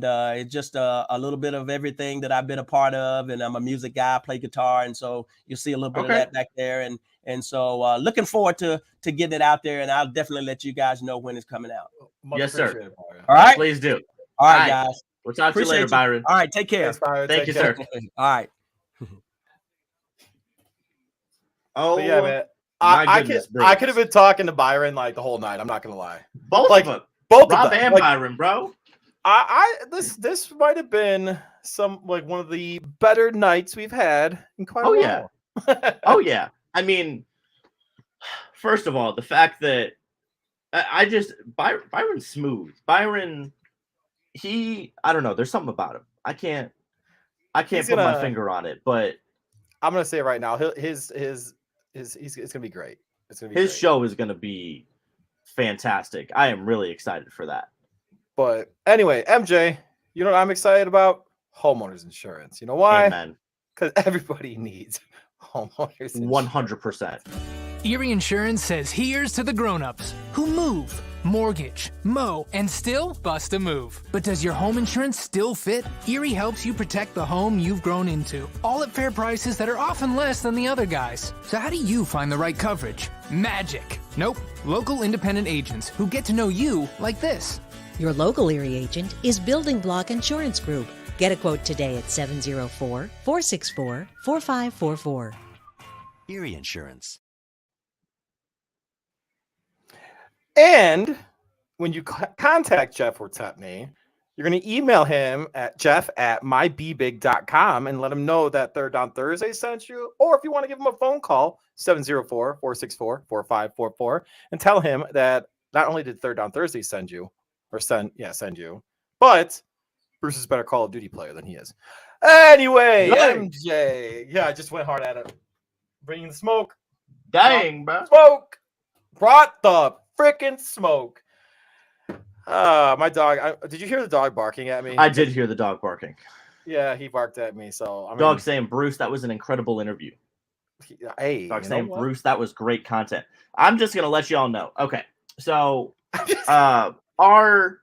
it's just a little bit of everything that I've been a part of. And I'm a music guy, I play guitar, and so you'll see a little bit of that back there. And so looking forward to getting it out there, and I'll definitely let you guys know when it's coming out. Yes, sir. All right, please do. All right, guys. We'll talk to you later, Byron. All right, take care. Thanks, Thank you, sir. All right. Oh yeah, man. I could have been talking to Byron like the whole night. I'm not gonna lie. Both of them. Rob and Byron, bro. This might have been one of the better nights we've had in quite a while. Oh yeah. I mean, first of all, the fact that Byron's smooth. Byron, I don't know. There's something about him. I can't put my finger on it, but I'm gonna say it right now. It's gonna be great. His show is gonna be fantastic. I am really excited for that. But anyway, MJ, you know what I'm excited about? Homeowners insurance. You know why? Amen. Because everybody needs homeowners insurance. 100%. Erie Insurance says here's to the grown-ups who move, mortgage, mow, and still bust a move. But does your home insurance still fit? Erie helps you protect the home you've grown into, all at fair prices that are often less than the other guys. So how do you find the right coverage? Magic. Nope. Local independent agents who get to know you like this. Your local Erie agent is Building Block Insurance Group. Get a quote today at 704-464-4544. Erie Insurance. And when you contact Jeff Hortepney, you're going to email him at jeff@mybebig.com and let him know that Third Down Thursday sent you. Or if you want to give him a phone call, 704-464-4544, and tell him that not only did Third Down Thursday send you, but Bruce is a better Call of Duty player than he is. Anyway, MJ. Yeah, I just went hard at it. Bringing the smoke. Dang, bro. Smoke. Brought the freaking smoke. My dog. Did you hear the dog barking at me? I did hear the dog barking. Yeah, he barked at me. So dog saying, Bruce, that was an incredible interview. Hey, dog saying, Bruce, that was great content. I'm just gonna let you all know. Okay, so our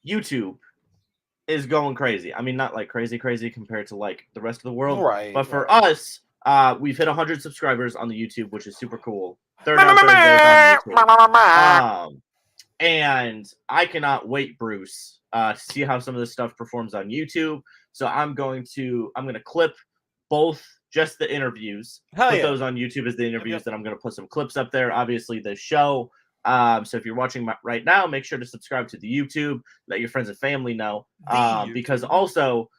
YouTube is going crazy. I mean, not like crazy compared to like the rest of the world, right? But for us, We've hit 100 subscribers on the YouTube, which is super cool. Third down Thursdays on YouTube. And I cannot wait, Bruce, to see how some of this stuff performs on YouTube. So I'm gonna clip both just the interviews, put those on YouTube as the interviews. Then I'm gonna put some clips up there. Obviously, the show. So if you're watching right now, make sure to subscribe to the YouTube. Let your friends and family know. Because also,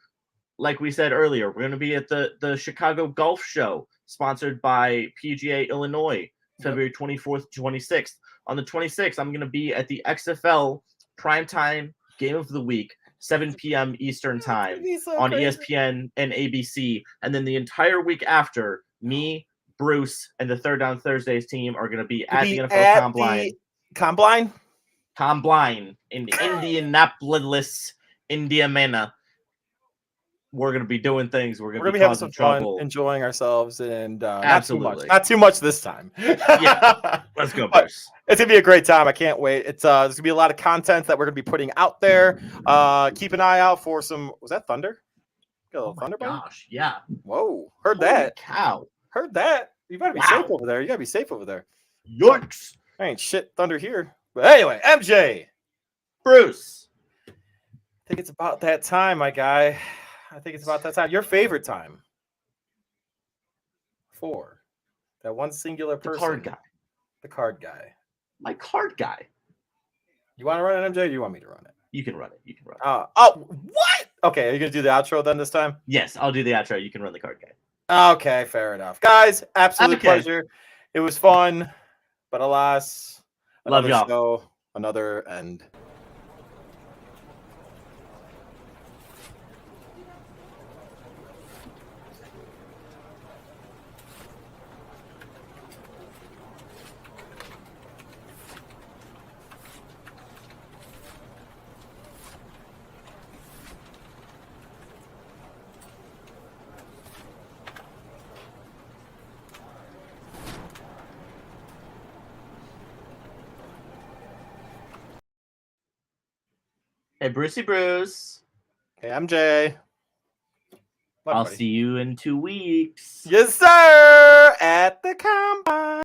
like we said earlier, we're gonna be at the Chicago Golf Show, sponsored by PGA Illinois, February 24th to 26th. On the 26th, I'm going to be at the XFL Primetime Game of the Week, 7 p.m. Eastern Time on ESPN and ABC. And then the entire week after, me, Bruce, and the Third Down Thursdays team are going to be at the NFL Combine in Indianapolis, Indiana. We're going to be doing things. We're going to be having some fun, enjoying ourselves, and absolutely not too much this time. Yeah, let's go, Bruce. It's going to be a great time. I can't wait. It's there's going to be a lot of content that we're going to be putting out there. Keep an eye out for some. Was that thunder? Got a little thunder. Gosh, yeah. Whoa, heard Holy that. Cow. Heard that. You better be safe over there. You got to be safe over there. Yikes. There ain't shit thunder here. But anyway, MJ. Bruce. I think it's about that time, my guy. I think it's about that time. Your favorite time for that one singular person. The card guy. The card guy. My card guy. You want to run it, MJ? Or do you want me to run it? You can run it. You can run it. Oh, what? Okay, are you going to do the outro then this time? Yes, I'll do the outro. You can run the card guy. Okay, fair enough. Guys, absolute pleasure. It was fun, but alas, love y'all. Show, another end. Hey, Brucey Bruce. Hey, MJ. I'll see you in 2 weeks. Yes, sir. At the combine.